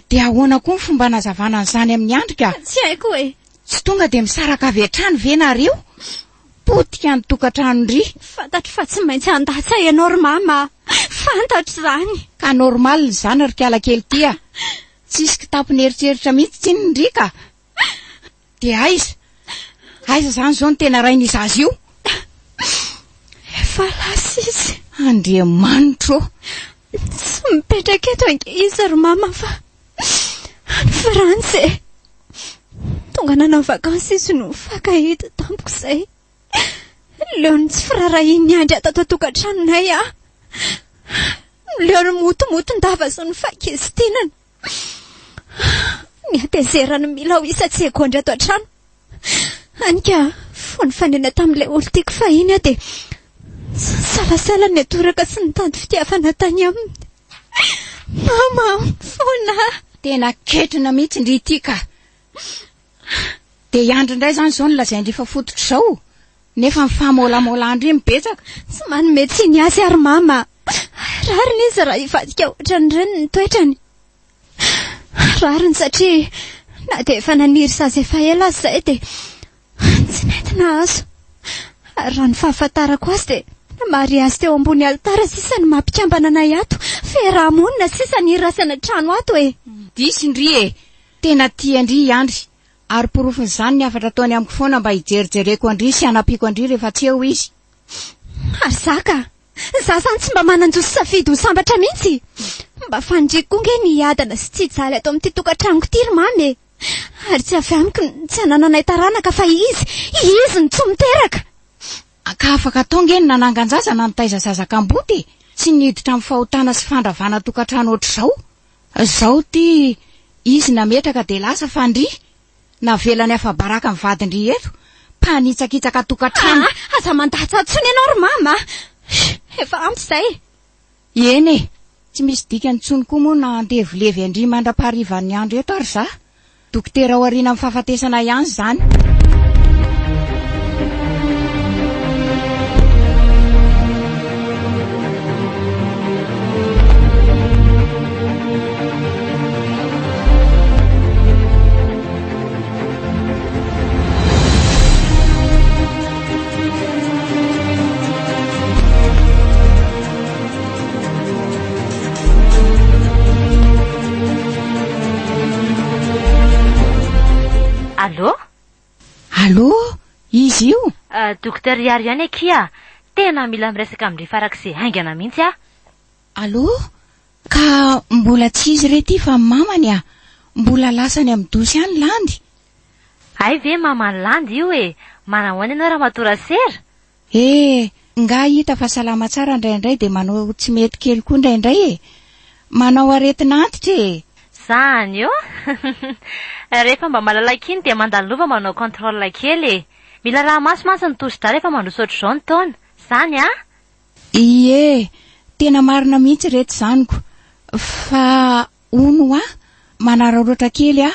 Dia ahoana koa ny fomba nazavana an'izany amin'ny andrika? Tsy haiko hoe. Tsy tonga dia misaraka avy hatrany ve nareo? Potika ny tokantrano ry. Fantatro fa tsy maintsy handatsy ianao ry mama. Fantatro izany. Ka normal izany ry kiala kely tia. Tsisy kitapo neritreritra mihitsy tsy ndry ka. Dia aiza izany izao ny tena rain'izy azy io? Efa lasa izy. Andriamanitro. Tsy mipetraka eto ange izy ry mama fa any Frantsa. Tonga nanao vakansy izy no fakahita tampoko izay. Leony tsy firarahiny andry ato tokantranonay Leony motomotondava izao ny fahakezitinana. Ny atezerany mila ho isa tsy ekondry ato an-trano. Anika fony fanena tamin'ilay olo tiako fahiny dia salasala ny atoraka sy ny tandy fitiavana tany aminy. Mama, fona. Tena ketrina mihitsy ndry ty ka. Dia iandro indray izany izao ny lazaindry efa fototra izao. Nefa mifamolamolandry mibetsaka. Tsy manome tsiny azy ary mama. Rariny izy raha hivadika ohatran'ny reny ny toetrany. Rariny satria na dia efa naniry sazy efa ela azy izay dia tsy nentina azo. Ary raha ny fahafantarako azy dia namary azy teo ambony altara sisa ny mampikambana anay ato. Fiarahamonina sisa ny irasana trano ato Disy ndry tena tiandry andry. Ary porofin'izany ny afatra ataony amiko foana mba hijerijereko andry sy hanapiko andry rehefa tsy eo izy. Ary zaka, za zany tsy mba mananjoso safidy ho sambatra mihitsy. Mba fandriko nge ny adana sy tsy hijaly ato amin'ity tokantranoko ity ry mamy. Ary tsy avy amiko tsy hanananay taranaka fa izy ny tsy miteraka. Ka afaka atao nge ny nanangan-jaza na nitaiza zazakamboty sy niditra amin'ny fahotana sy fandravana tokantrano ohatr'izao. Izao ty izy nametraka dia lasa fandry. Navelany afa-baraka ny vadindry eto. Panitsakitsaka tokantrano. Aza mandatsa tsony ianao ry mama. Efa ampy izay. Eny tsy misy dikany tsony koa moa na andevolevy andry mandra-paharivan'ny andro eto ary za. Dokotera ao aoriana amin'ny fahafatesana ihany izany. Allô? Izy io? Dokotera Iary ihany akia. Tena mila miresaka amin'ry farak'izay haingana mihitsy Allô? Ka mbola tsy izy rety fa mamany mbola lasany amin'ny dosy any landy. Ay ve mamany landy io manahoana ianao raha matorasera? Nga hita fa salama tsara indraindray dia manao tsy mety kely koa indraindray manao aretina antitra Zany io? Rehefa mba malalaka iny dia mandalova manao contrôle kely Mila raha masimasy ny tosidra rehefa mandroso ohatr'izao ny taona. Zany Ie, tena marina mihitsy reto zaniko. Fa ono manararaotra kely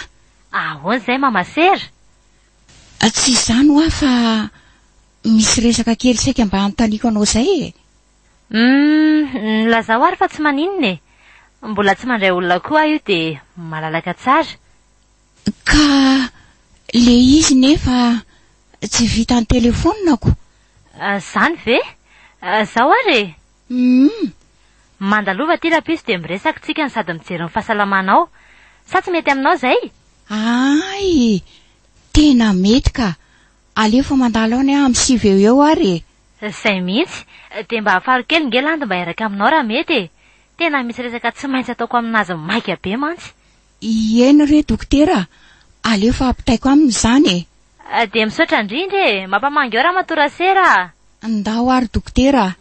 ahoana izay mamasera? Tsy izany fa misy resaka kely saika mba anontaniako anao izay Lazao ary fa tsy maninona Mbola tsy mandray olona koa io dia malalaka tsara. Ka le izy nefa tsy vita ny telefonako. Zany ve? Zao ary mandalova ty rapisy dia miresaka tsika ny sady mijery ny fahasalamanao. Sa tsy mety aminao izay? Ay, tena mety ka. Alefa mandalo ao amin'ny 5 eo ary. Izay mihitsy dia mba afaro kely nge landy mba hiaraka aminao raha mety Tena misy resaka tsy maintsy ataoko aminazy maika be mantsy. Eny re dokotera, aleo fa ampitaiko aminy izany e. Dia misaotra indrindra e, mampamangy eo Ramatorasera. Ndao ary dokotera.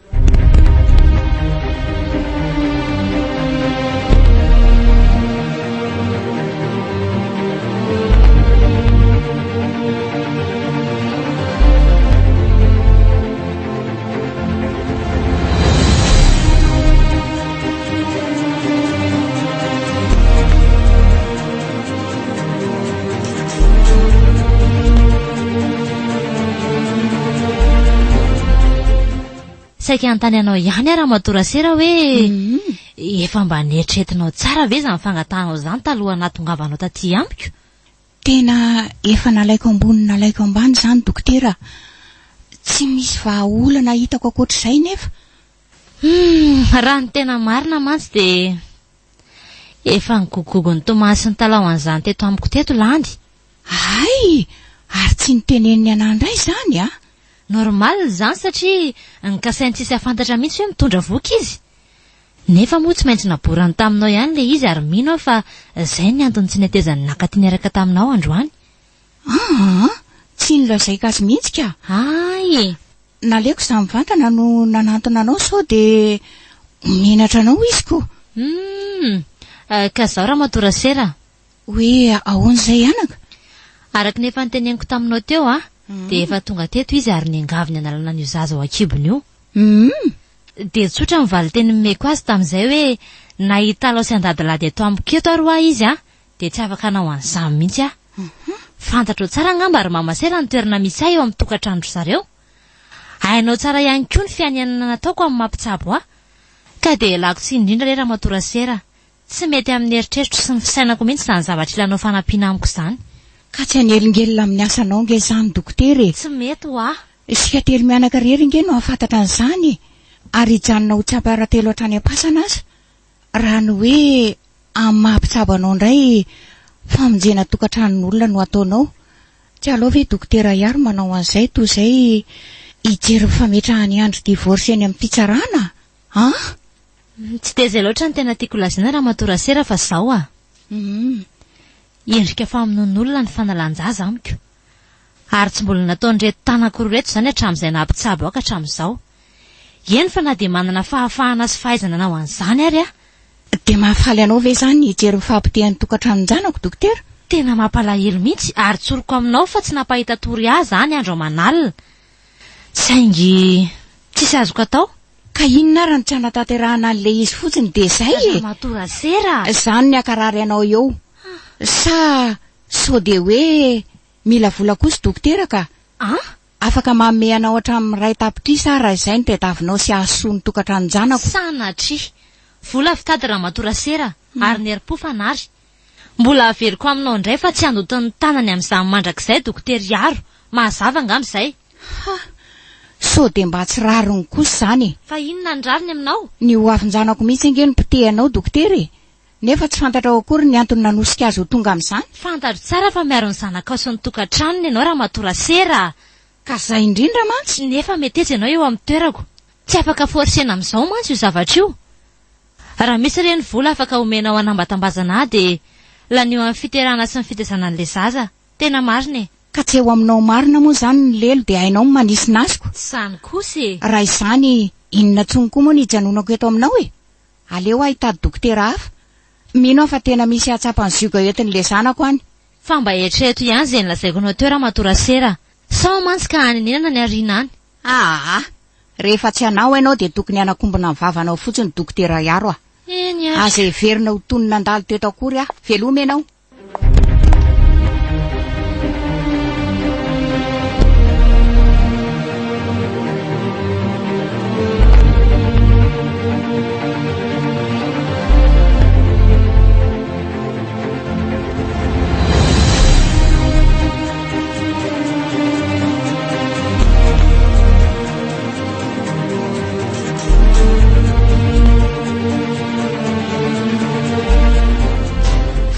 Saika antany anao ihany Ramatorasera hoe efa mba nieritreretinao tsara ve izany fangatanao izany taloha nahatongavanao taty amiko? Tena efa nalaiko ambony nalaiko ambany izany dokotera. Tsy misy vahaolana hitako ankoatr'izay nefa. Raha ny tena marina mantsy dia efa nigogogo ny Tomasy ny talao an'izany teto amiko teto landy. Ay, ary tsy niteneniny anahy indray izany a. Normal izany satria ny kasainy tsisy afantatra mihitsy hoe mitondra voky izy. Nefa moa tsy maintsy naborany taminao ihany le izy ary mino aho fa izay ny antony tsy netezany nakaty niaraka taminao androany. Tsy nilazaiko azy mihitsy ka. Ay, Naleko izany mivantana no nanantona anao sao dia menatra anao izy ko. Ka izao Ramatorasera. Hoe ahoan'izay anaka? Araka nefa niteneniko taminao teo dia efa tonga teto izy ary niangavy ny analana an'io zaza ao an-kibony io. Dia tsotra mivaly teny nomeko azy tamin'izay hoe nahita lao sy andadilady eto amiko eto aroa izy dia tsy afaka anao an'izany mihitsy fantatro tsara angamba ary mamasera ny toerana misy eo amin'ny tokantrano zareo. Hainao tsara ihany koa ny fiainana nataoko amin'ny mampitsabo ka dia ialako tsiny indrindra re Ramatorasera. Tsy mety amin'ny eritreritro sy ny fisainako mihitsy izany zavatra ilanao fanampiana amiko izany. Ka tsy hanelingelina amin'ny asanao nge izany dokotera e. Tsy mety Isika telo mianaka rery nge no afantatra an'izany ary hijanona ho tsaparatelo hatrany am-pasana aza. Raha ny hoe amin'ny mampitsabo anao indray famonjena tokantranon'olona no ataonao. Tsy aleo ve dokotera ihary manao an'izay toy izay hijery fametrahany andro divorce eny amin'ny fitsarana? Tsy dia izay loatra ny tena tiako lazaina Ramatorasera fa izao endrika famonoan'olona ny fanalan-jaza amiko. Ary tsy mbola nataon'ireto tanako reto izany hatramin'izay nampitsabo aho ka hatramin'izao. Eny fa na dia manana fahafahana sy fahaizana anao an'izany ary Dia mahafaly anao ve izany hijery fampitehan'ny tokantranonjanako dokotera? Tena mampalahelo mihitsy ary tsoroko aminao fa tsy napahita tory ahy izany andro aman'alina. Saingy tsisy azoko atao. Ka inona ary ny tsy hanatanterahana an'ilay izy fotsiny dia izay e. Ramatorasera. Izany ny akarary anao eo. Sa sao dia hoe mila vola kosa dokotera ka? Afaka manome anao hatramin'ny ray tapitrisa raha izay ny tadiavinao sy ahasoa ny tokantranonjanako. Sanatria. Vola vitady Ramatorasera ary ny herim-po fanary. Mbola averiko aminao indray fa tsy handoton'ny tanany amin'izany mandrakizay dokotera Iaro. Mahazava angamba izay. Sao dia mba tsy rariny kosa izany. Fa inona ny rariny aminao? Ny ho avinjanako mihitsy nge ny pitehanao dokotera e. Nefa tsy fantatra akory ny antony nanosika azy ho tonga amin'izany. Fantatro tsara fa miaro ny zanakao sy ny tokantranony ianao Ramatorasera. Ka izay indrindra mantsy. Nefa mety izy ianao eo amin'ny toerako. Tsy afaka forsena amin'izao mantsy io zavatra io. Raha misy ireny vola afaka omenao anambatambazana dia lanio amin'ny fiterana sy ny fitezana an'ilay zaza. Tena marina e. Ka tsy eo aminao marina moa izany ny lelo dia hainao manisy nasiko. Izany kosa e. Raha izany inona tsony koa moa ny hijanonako eto aminao e. Aleo ahitady dokotera hafa. Mino aho fa tena misy hatsapany zioga entin'ilay zanako any. Fa mba eritrereto ihany izay nilazaiko anao teo Ramatorasera. Sao mantsy ka haninenana ny ariana any. Rehefa tsy anao ianao dia tokony hanakombona ny vavanao fotsiny dokotera Iaro Eny aza heverina ho tonina andalo teto akory veloma ianao.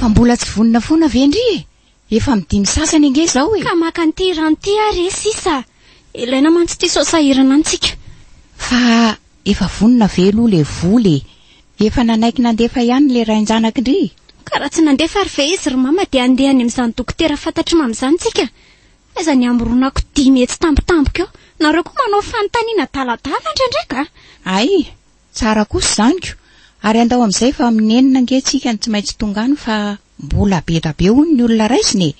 Mbola tsy vonina foana vendry e. Efa midimy sasany inge zao e. Ka maka an'ity rano ity ary sisa. Ilaina mantsy ity sao sahirana antsika. Fa efa vonina velo le voly. Efa nanaiky nandefa ihany le rain-janakindry. Ka raha tsy nandefa ary ve izy ry mama dia andeha any amin'izany dokotera fantatry mam'izany tsika. Aiza ny amronako 10 metsy tampotampoka eo. Nareo koa manao fanontaniana daladala ndraindraika. Ay, tsara kosa izanyko. Ary andao amin'izay fa minenina angentsika ny tsy maintsy tonga any fa mbola be da be hono ny olona raisiny.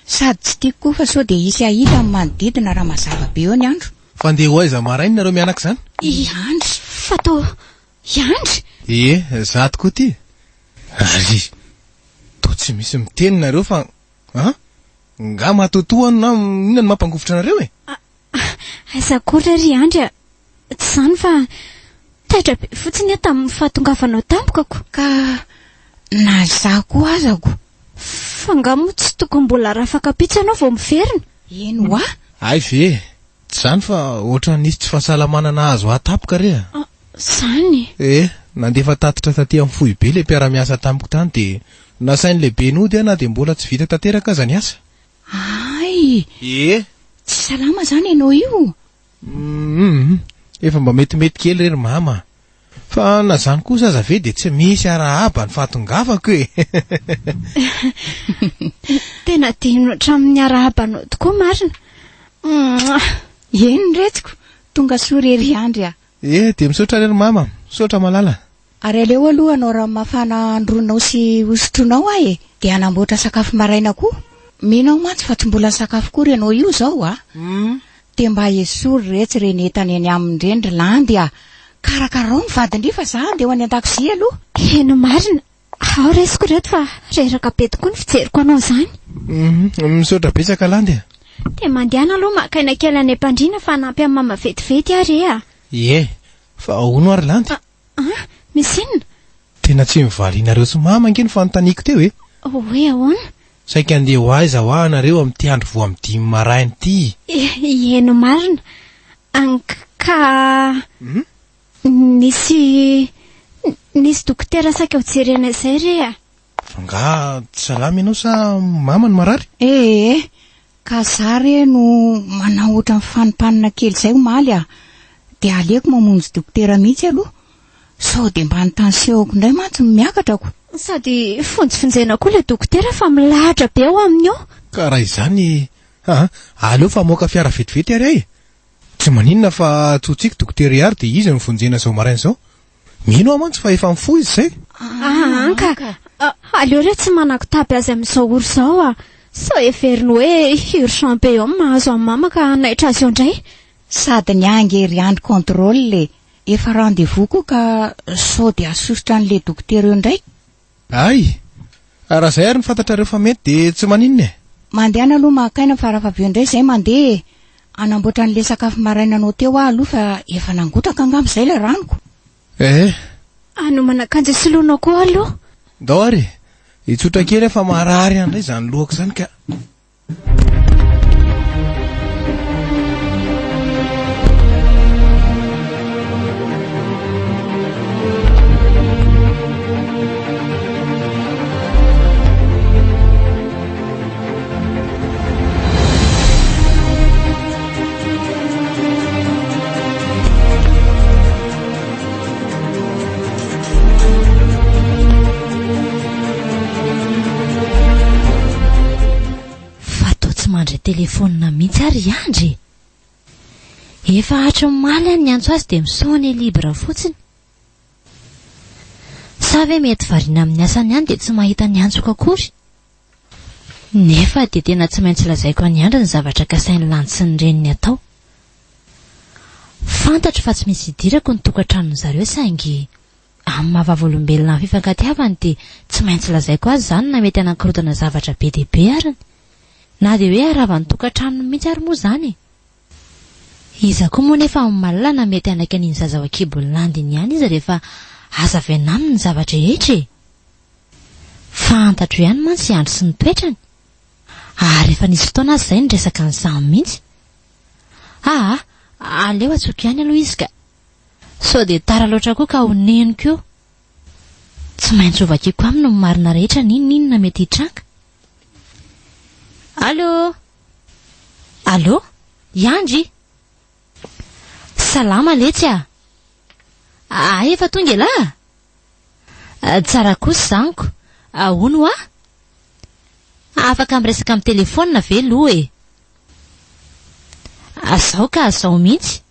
Sady tsy tiako koa fa sao dia hisy ahita amin'ny manodidina raha mazava be eo ny andro. Fa andeha ho aiza maraina nareo mianaka izany? Iandry, fa to iandry. Zato koa ty. Ary to tsy misy miteny nareo fa nga matotohany na inona ny mampangofotra nareo e? Aiza koatra ry Andry. Tsy izany fa taitra be fotsiny tamin'ny fahatongavanao tampokako. Ka na za koa azako. Fa nga moa tsy tokony mbola rafaka pitsy ianao vao miverina. Eno wa? Ay ve, tsy izany fa ohatra nisy tsy fahasalamana nahazo atapoka re. Izany? Nandefa tatitra taty amin'ny fohy be le mpiara-miasa tamiko tany dia nasainy lehibe nody na dia mbola tsy vita tanteraka aza ny asa. Ay! Tsy salama izany ianao io. Efa mba metimety kely rery mama. Fa na izany kosa aza ve dia tsy misy arahaba ny fahatongavako e. Tena tianao hatramin'ny arahabanao tokoa marina. Eny retsiko, tonga soa rery Andry. Dia misaotra rery mama, misaotra malala. Ary aleo aloha anao raha mafana andronao sy hosotronao ahy dia anamboatra sakafo maraina koa. Minao mantsy fa tsy mbola sakafo koa renao io zao dia mba esory retsy reny entany any amin'ny rendry landy karakarao ny vadindry fa za andeha ho any an-dakozia aloha. Eno marina, ao resiko reto fa reraka be tokoa ny fijeriko anao izany. Misaotra betsaka landy. Dia mandehana aloha makaina kely any am-pandriana fa hanampy amin'ny mama vetivety ary fa ahoana ary landy? Misy inona? Tena tsy mivalianareo sy mama ange ny fanontaniako teo e. Hoe ahoana? Saika andeha ho aiza ho anareo amin'ity andro voa amin'ny 10 maraina ity. Eno marina. Ka nisy dokotera saika ho jerena izay re. Fa nga tsy salama ianao sa mama no marary? Ka za re no manao ohatran'ny fanimpanina kely izay omaly dia aleoko mamonjy dokotera mihitsy aloha. Sao dia mba ny tansioko indray mantsy miakatra. Sady fonjifonjena koa le dokotera fa milahatra be ao aminy ao. Ka raha izany aleo fa moka fiara vetivety ary ahy. Tsy maninona fa tsotsiko dokotera ihary dia izy mifonjena zao maraina izao. Mino aho mantsy fa efa mifohy izy izay. Anka aleo re tsy manako tapy azy amin'izao oro izao sao everiny hoe urgent be eo mahazo amin'ny mama ka naitra azy eo indray. Sady ny angery andro contrôle efa rendez-vous koa ka sao dia asosotra an'le dokotera eo indray. Ay, raha izay ary ny fantatrareo fa mety dia tsy maninona. Mandehana aloha makaina fa raha avy eo indray izay mandeha anamboatra an'le sakafo maraina anao teo aloha fa efa nangotraka angamba izay le ranoko. Anomana akanjo soloina koa aloha. Ndao ary, hitsotra kely fa marary andray izany lohako izany ka. Mandry telefônina mihitsy ary Andry. Efa hatry maly any ny antso azy dia misaony libra fotsiny. Sa ve mety variana amin'ny asany any dia tsy mahita ny antsoka akory. Nefa dia tena tsy maintsy lazaiko any Andry ny zavatra kasainy landy sy ny reniny atao. Fantatro fa tsy misy idirako ny tokantranony zareo saingy amin'ny mahavavolombelona amin'ny fifankatiavany dia tsy maintsy lazaiko azy izany na mety anankirotana zavatra be dia be ariny. Na dia hoe aravan'ny tokantrano mihitsy ary moa izany. Iza koa moa nefa amin'ny malalana mety anaiky an'iny zaza ao an-kibony landiny ihany izy rehefa hazavaina aminy ny zavatra rehetra. Fantatro ihany mantsy Andry sy ny toetrany. Ary efa nisy fotoana azy izay niresaka ny samy mihitsy. Aleo atsoky ihany aloha izy ka. Sao dia tara loatra koa ka honeniko eo. Tsy maintsy ovakiko aminy ny marina rehetra n'inona mety hitranka. Allo? Yandry? Salama letsy efa tonga la? Tsara kosa zaniko. Ahono afaka miresaka amin'ny telefona ve loha e? Azao ka azao mihitsy.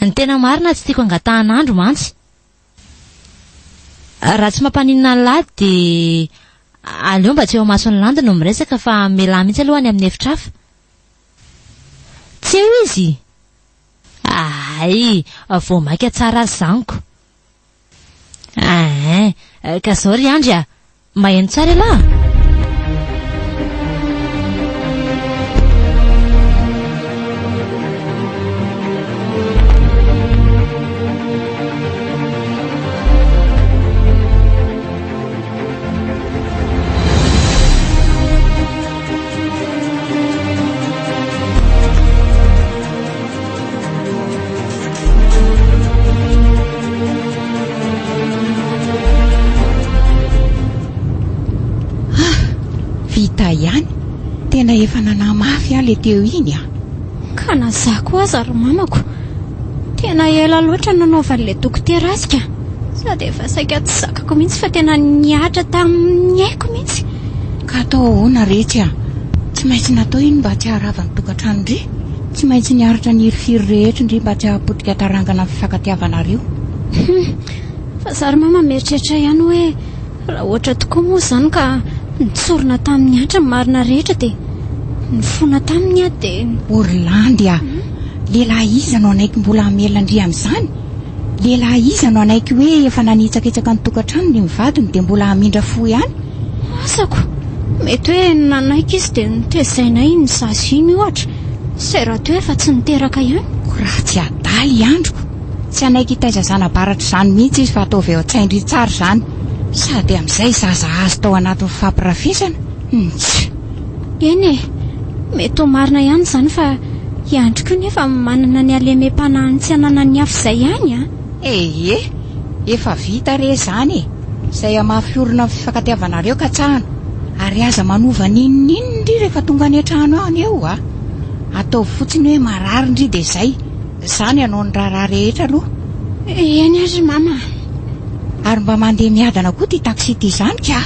Ny tena marina tsy tiako angatahan'andro mantsy. Raha tsy mampaninona ny lady dia aleo mba tsy eo mason'ny landy no miresaka fa mela mihitsy aloha any amin'ny efitra hafa. Tsy eo izy. Ay, vao maika tsara azy zaniko. Ka zao ry Andry maheno tsara aloha. Vita ihany, tena efa nanamafy le teo iny Ka nazako aza ry mamako. Tena ela loatra nanaovan'ilay dokotera azy ka. Sady efa saika tsy zakako mihitsy fa tena niatra tamin'ny haiko mihitsy. Ka atao ahoana rehetra? Tsy maintsy natao iny mba tsy haravan'ny tokantrano ndry. Tsy maintsy niaritra ny hirifiry rehetra ndry mba tsy hahapotika tarangana amin'ny fifankatiavanareo. Fa zary mama mieritreritra ihany hoe raha ohatra tokoa moa izany ka nitsorina tamin'ny hantra ny marina rehetra dia nifona tamin'ny dia Orlandy lehilahy iza no anaiky mbola hamelandry amin'izany? Lehilahy iza no anaiky hoe efa nanitsakitsaka ny tokantrano ny mivadiny dia mbola hamindra fo ihany? Asako mety hoe nanaiky izy dia nitezainay ny zazy iny ohatra. Izay raha teo efa tsy niteraka ihany. Ratsy adaly androko. Tsy anaiky hitaiza zanabaratra izany mihitsy izy fa ataovy eo an-tsaindry tsara izany. Sady amin'izay zaza azo tao anatin'ny fampirafesana. Eny mety ho marina ihany izany fa iandroko nefa manana ny alemem-panahiny tsy anana ny hafa izay ihany efa vita re izany izay hamafiorina amin'ny fifankatiavanareo ka tsahana. Ary aza manova ninon'inona ndry rehefa tonga any an-trano any eo ataovy fotsiny hoe marary ndry dia izay. Izany ianao ny raharaha rehetra aloha. Eny azy mama. Ary mba mandeha miadana koa ty taksi ty izany ka.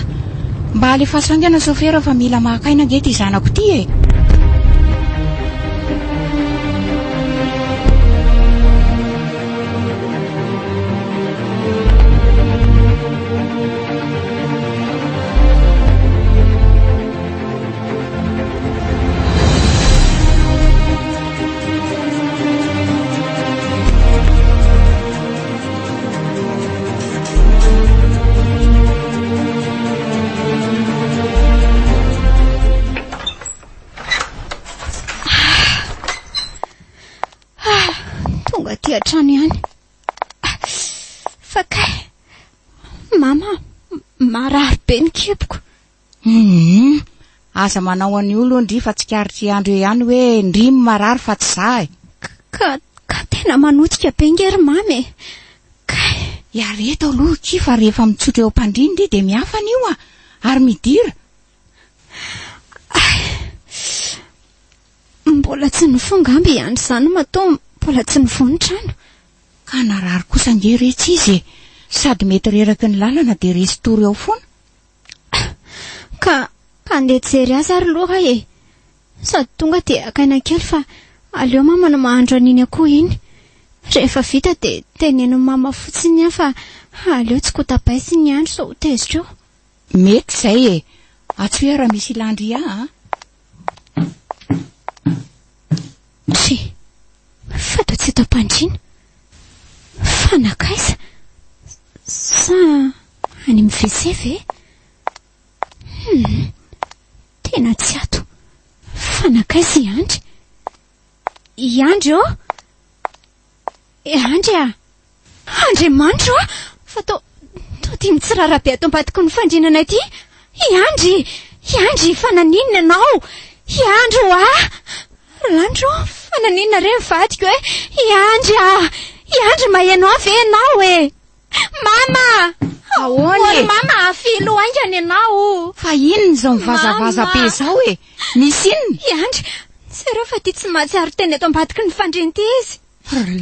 Mba alefa sangana sofera fa mila mahakaina nge ty zanako ty Trano ihany. Fa kay mama marary be ny kiboko. Aza manao an'ny olo ndry fa tsy karitry andro ihany hoe ndrimy marary fa tsy za Ka tena manotsika be ngery mamy. Kay iareto aloha fa rehefa mitsotra eo mpandrindry dia miafana io ary midira. Mbola tsy nifongamby ihany izany matao mbola tsy nivony trano. Ka narary kosa nge rehetra izy sady mety reraky ny lalana dia resy tory eo foana. Ka andeha jery azy ary loha sady tonga dia akaina kely fa aleo mama no mahandro an'iny akoho iny. Rehefa vita dia teneno mama fotsiny fa aleo tsy kotapaisy ny andro sao tezitra eo. Mety izay atsy hoe raha misy landry Fatato tsy eto am-pandriana. Fanakaiza sa any mivese ve? Tena tsy ato. Fanakaiza Andry? Andry Andriamanitra fa to dia mitsirara be ato ambadiky ny fandrianana ity. Andry fananinina ianao? Landro fananinina re mivadika hoe Andry maheno avy ianao Mama! Ahoana mama filo aingana ianao. Fa inona izao mivazavaza be izao misy inona? Andry, sereo fa ty tsy mahatsiaro teny eto ambadiky ny fandriana ity izy.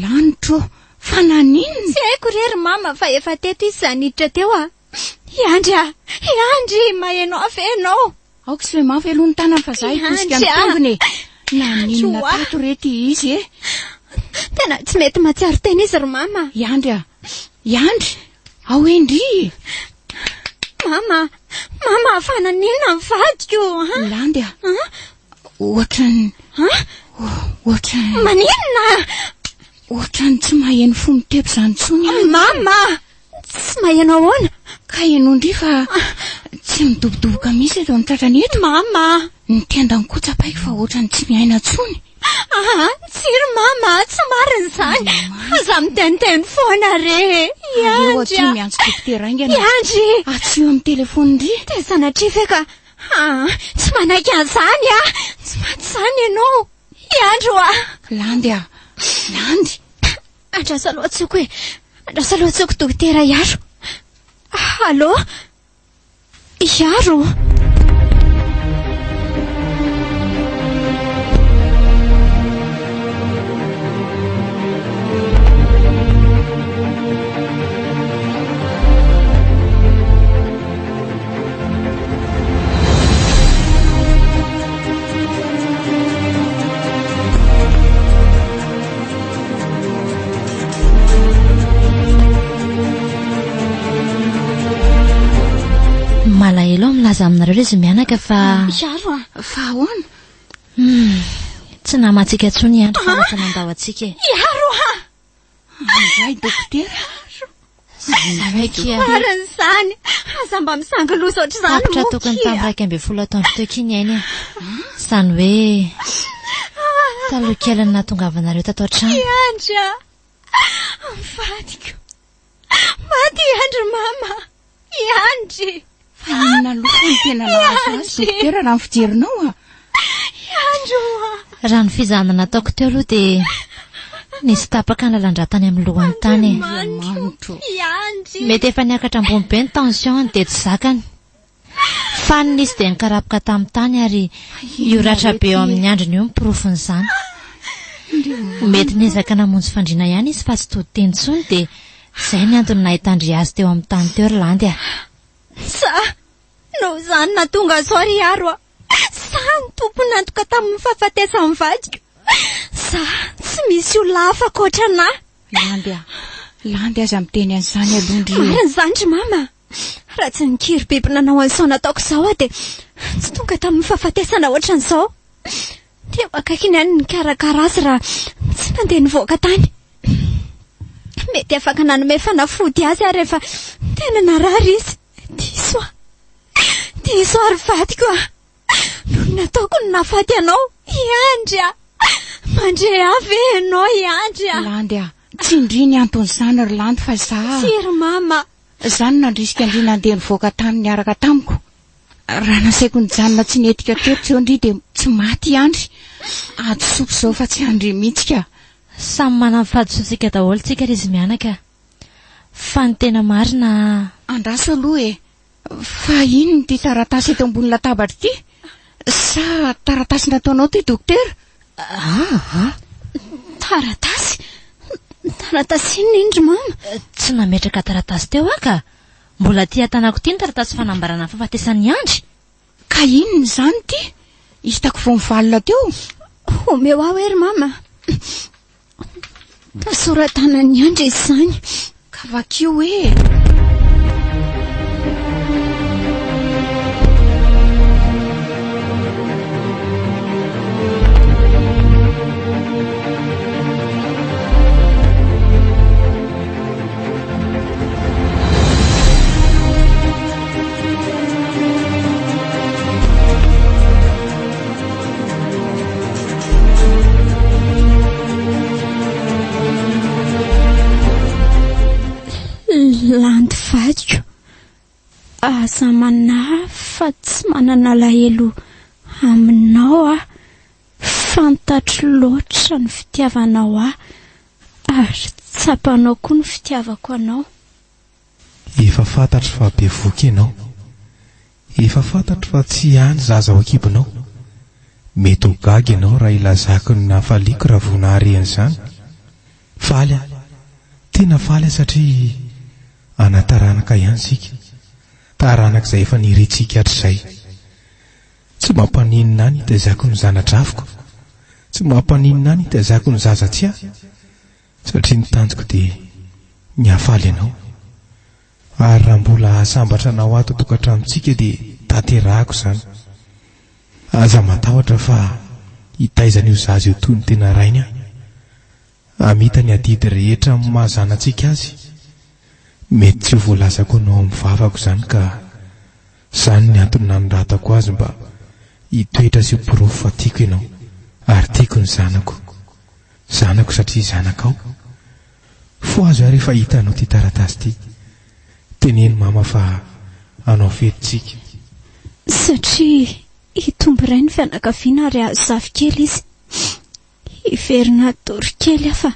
Lanitro, Fa naninona? Tsy haiko rery mama fa efa teto izy zaniditra teo a. Iandry maheno avy ianao. Aoka sy le mafy aloha ny tanany fa za iposika ny tongony. Naninona tato rety izy e? Tena tsy mety matsiaro tena izy ry mama. Iandry ao endry. Mama fa naninona ny vadiko? Landy ohatrany Maninona? Ohatrany tsy maheno fomba tebo zany tsony. Mama, tsy maheno ahoana? Ka enondry fa tsy midobodoboka misy eto ny tratrany eto. Mama, ny tendany koa tsapaiko fa ohatrany tsy miaina tsony. Tsiry mama, tsy mariny zany. Aza miteniteny foana re. Eo atsy miantso dokotera aingana. Iandry, atsy eo amin'ny telefony ry. te sanatria ve ka tsy manaiky an'izany tsy maty zany ianao. Iandro Landy Andrasa lohatsoko dokotera Iaro. Allô? Iaro? Malahelo milaza aminareo izy mianaka fa Iaro fa ahoana? Tsy namatsika tsony andro fa rehefa nandao atsika. Iaro Zay dokotera. mariny zany. Aza mba misangy loza ohatr'izany Tapitra tokony tamin'ny 12 taona teo kiny ainy. Zany hoe taloha kely ny nahatongavanareo tato an-trano. Iandry vadiko maty Iandry mama. Iandry Fa inona loka ny tena nahazo azy dokotera raha ny fijerinao Iandry Raha ny fizahana nataoko teo aloha dia nisy tapaka ny lalandratany amin'ny lohany tany. Iandry Mety efa niakatra ambony be ny tension dia tsy zakany. Fa nisy dia nikarapoka tamin'ny tany ary io ratra be eo amin'ny andriny io miprofon'izany. Mety niezaka namonjy fandriana ihany izy fa tsy tody teny tsony dia izay ny antony nahitandry azy teo amin'ny tany teo ry Landy. no zany natonga zao ry Iaro sa ny tompony nantoka tamin'ny fahafatesan'ny vadiko. Sa tsy misy olona hafa ankoatranahy. Landy aza miteny an'izany alondry. Mariny zany ry mama. Raha tsy nikiry biby nanao an'izao nataoko izao dia tsy tonga tamin'ny fahafatesana ohatran'izao. Dia akaiky ny any nikarakara azy raha tsy nandeha nivoaka tany. Mety afaka nanome fanafody azy rehefa tena narary izy. Diso ary vadiko no nataoko ny nafaty anao. Iandry mandre avy ianao Iandry. Landy tsy indri ny anton'izany ry Landy fa Tsiry mama. Zany nandrisika indri nandeha nivoaka tany niaraka tamiko. Raha nasaiko ny janona tsy netika teto indri dia tsy maty Iandry. Adosopo zao fa tsy andry mihitsika. Samy manana ny fahadisotsika daholo tsika ry izy mianaka. Fa ny tena marina Andraso aloha fa ino ty taratasy eto ambony latabatra ty? Sa taratasy nataonao ty dokotera? Taratasy inona mama? Tsy nametraka taratasy teo ka mbola ty atanako ty ny taratasy fanambarana fahafatesan'ny Andry. Ka inona zany ty? Hitako vao mivalona teo. Omeo aho ry mama. Tasoratanan'ny Andry izany. Ka vakio Landy vadiko. Aza manà fa tsy manana lahelo aminao fantatro loatra ny fitiavanao ary tsapanao koa ny fitiavako anao. Efa fantatro fa be voky ianao. Efa fantatro fa tsy ihany zaza ao akibonao. Mety ho gaga ianao raha ilazako ny nafaliako raha vonahareny izany. Faly tena faly satria anataranaka ihany sika, taranaka izay efa niritsika hatr'izay. Tsy mampaninina any hitazako ny zanadrafiko, tsy mampaninina any hitazako ny zazatsy ahy, satria ny tanjoko dia nihafaly ianao. Ary raha mbola sambatra anao ato tokantranontsika dia tanterahako izany. Aza matahotra fa hitaizana io zaza io toy ny tena rainy ahy. Amita ny adidy rehetra mahazanantsika azy, mety tsy ho voalazako anao amin'ny vavako izany, ka izany ny antony nanoratako azy mba hitoetra sy porofo fa tiako ianao ary tiako ny zanako. Zanako satria zanakao. Fo azo aho rehefa hitanao ty taratasy ty. Teneny mama fa anao fetintsika. Satria hitombo iray ny fianakaviana ary azo zafikely izy. Hiverina torokely afa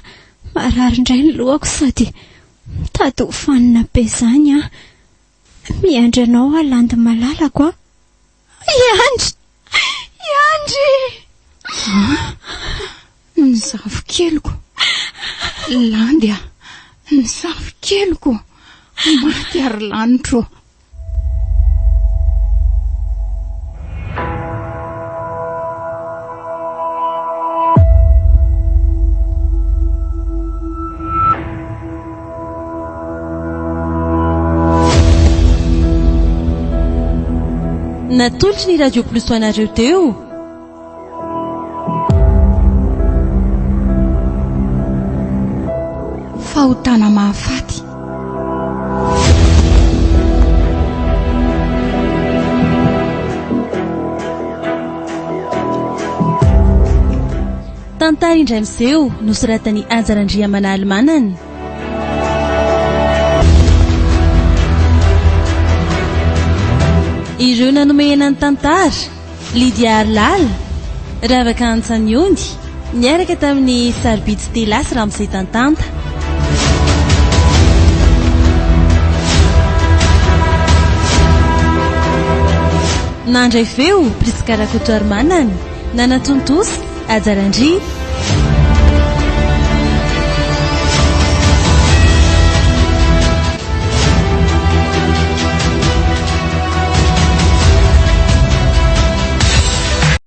marary indray ny lohako sady mitady ho fanina be izany aho. Miandry anao alandy malalako aho. Iandry! Ny zavikeliko landy a, ny zavikeliko maty ary lanitro. Natolotry ny Radio Plus ho anareo teo. Fahotana mahafaty. Tantara indray miseho nosoratany Anjarandriamanala Manana. Ireo nanomehana ny tantara Lydia Arlala, Ravaka Antsanyondy, niaraka tamin'ny Sarbitsy Telasy Ramose Tantanta. Nandray feo Priska Rakotoary Manana, Nanatontosa Ajarandria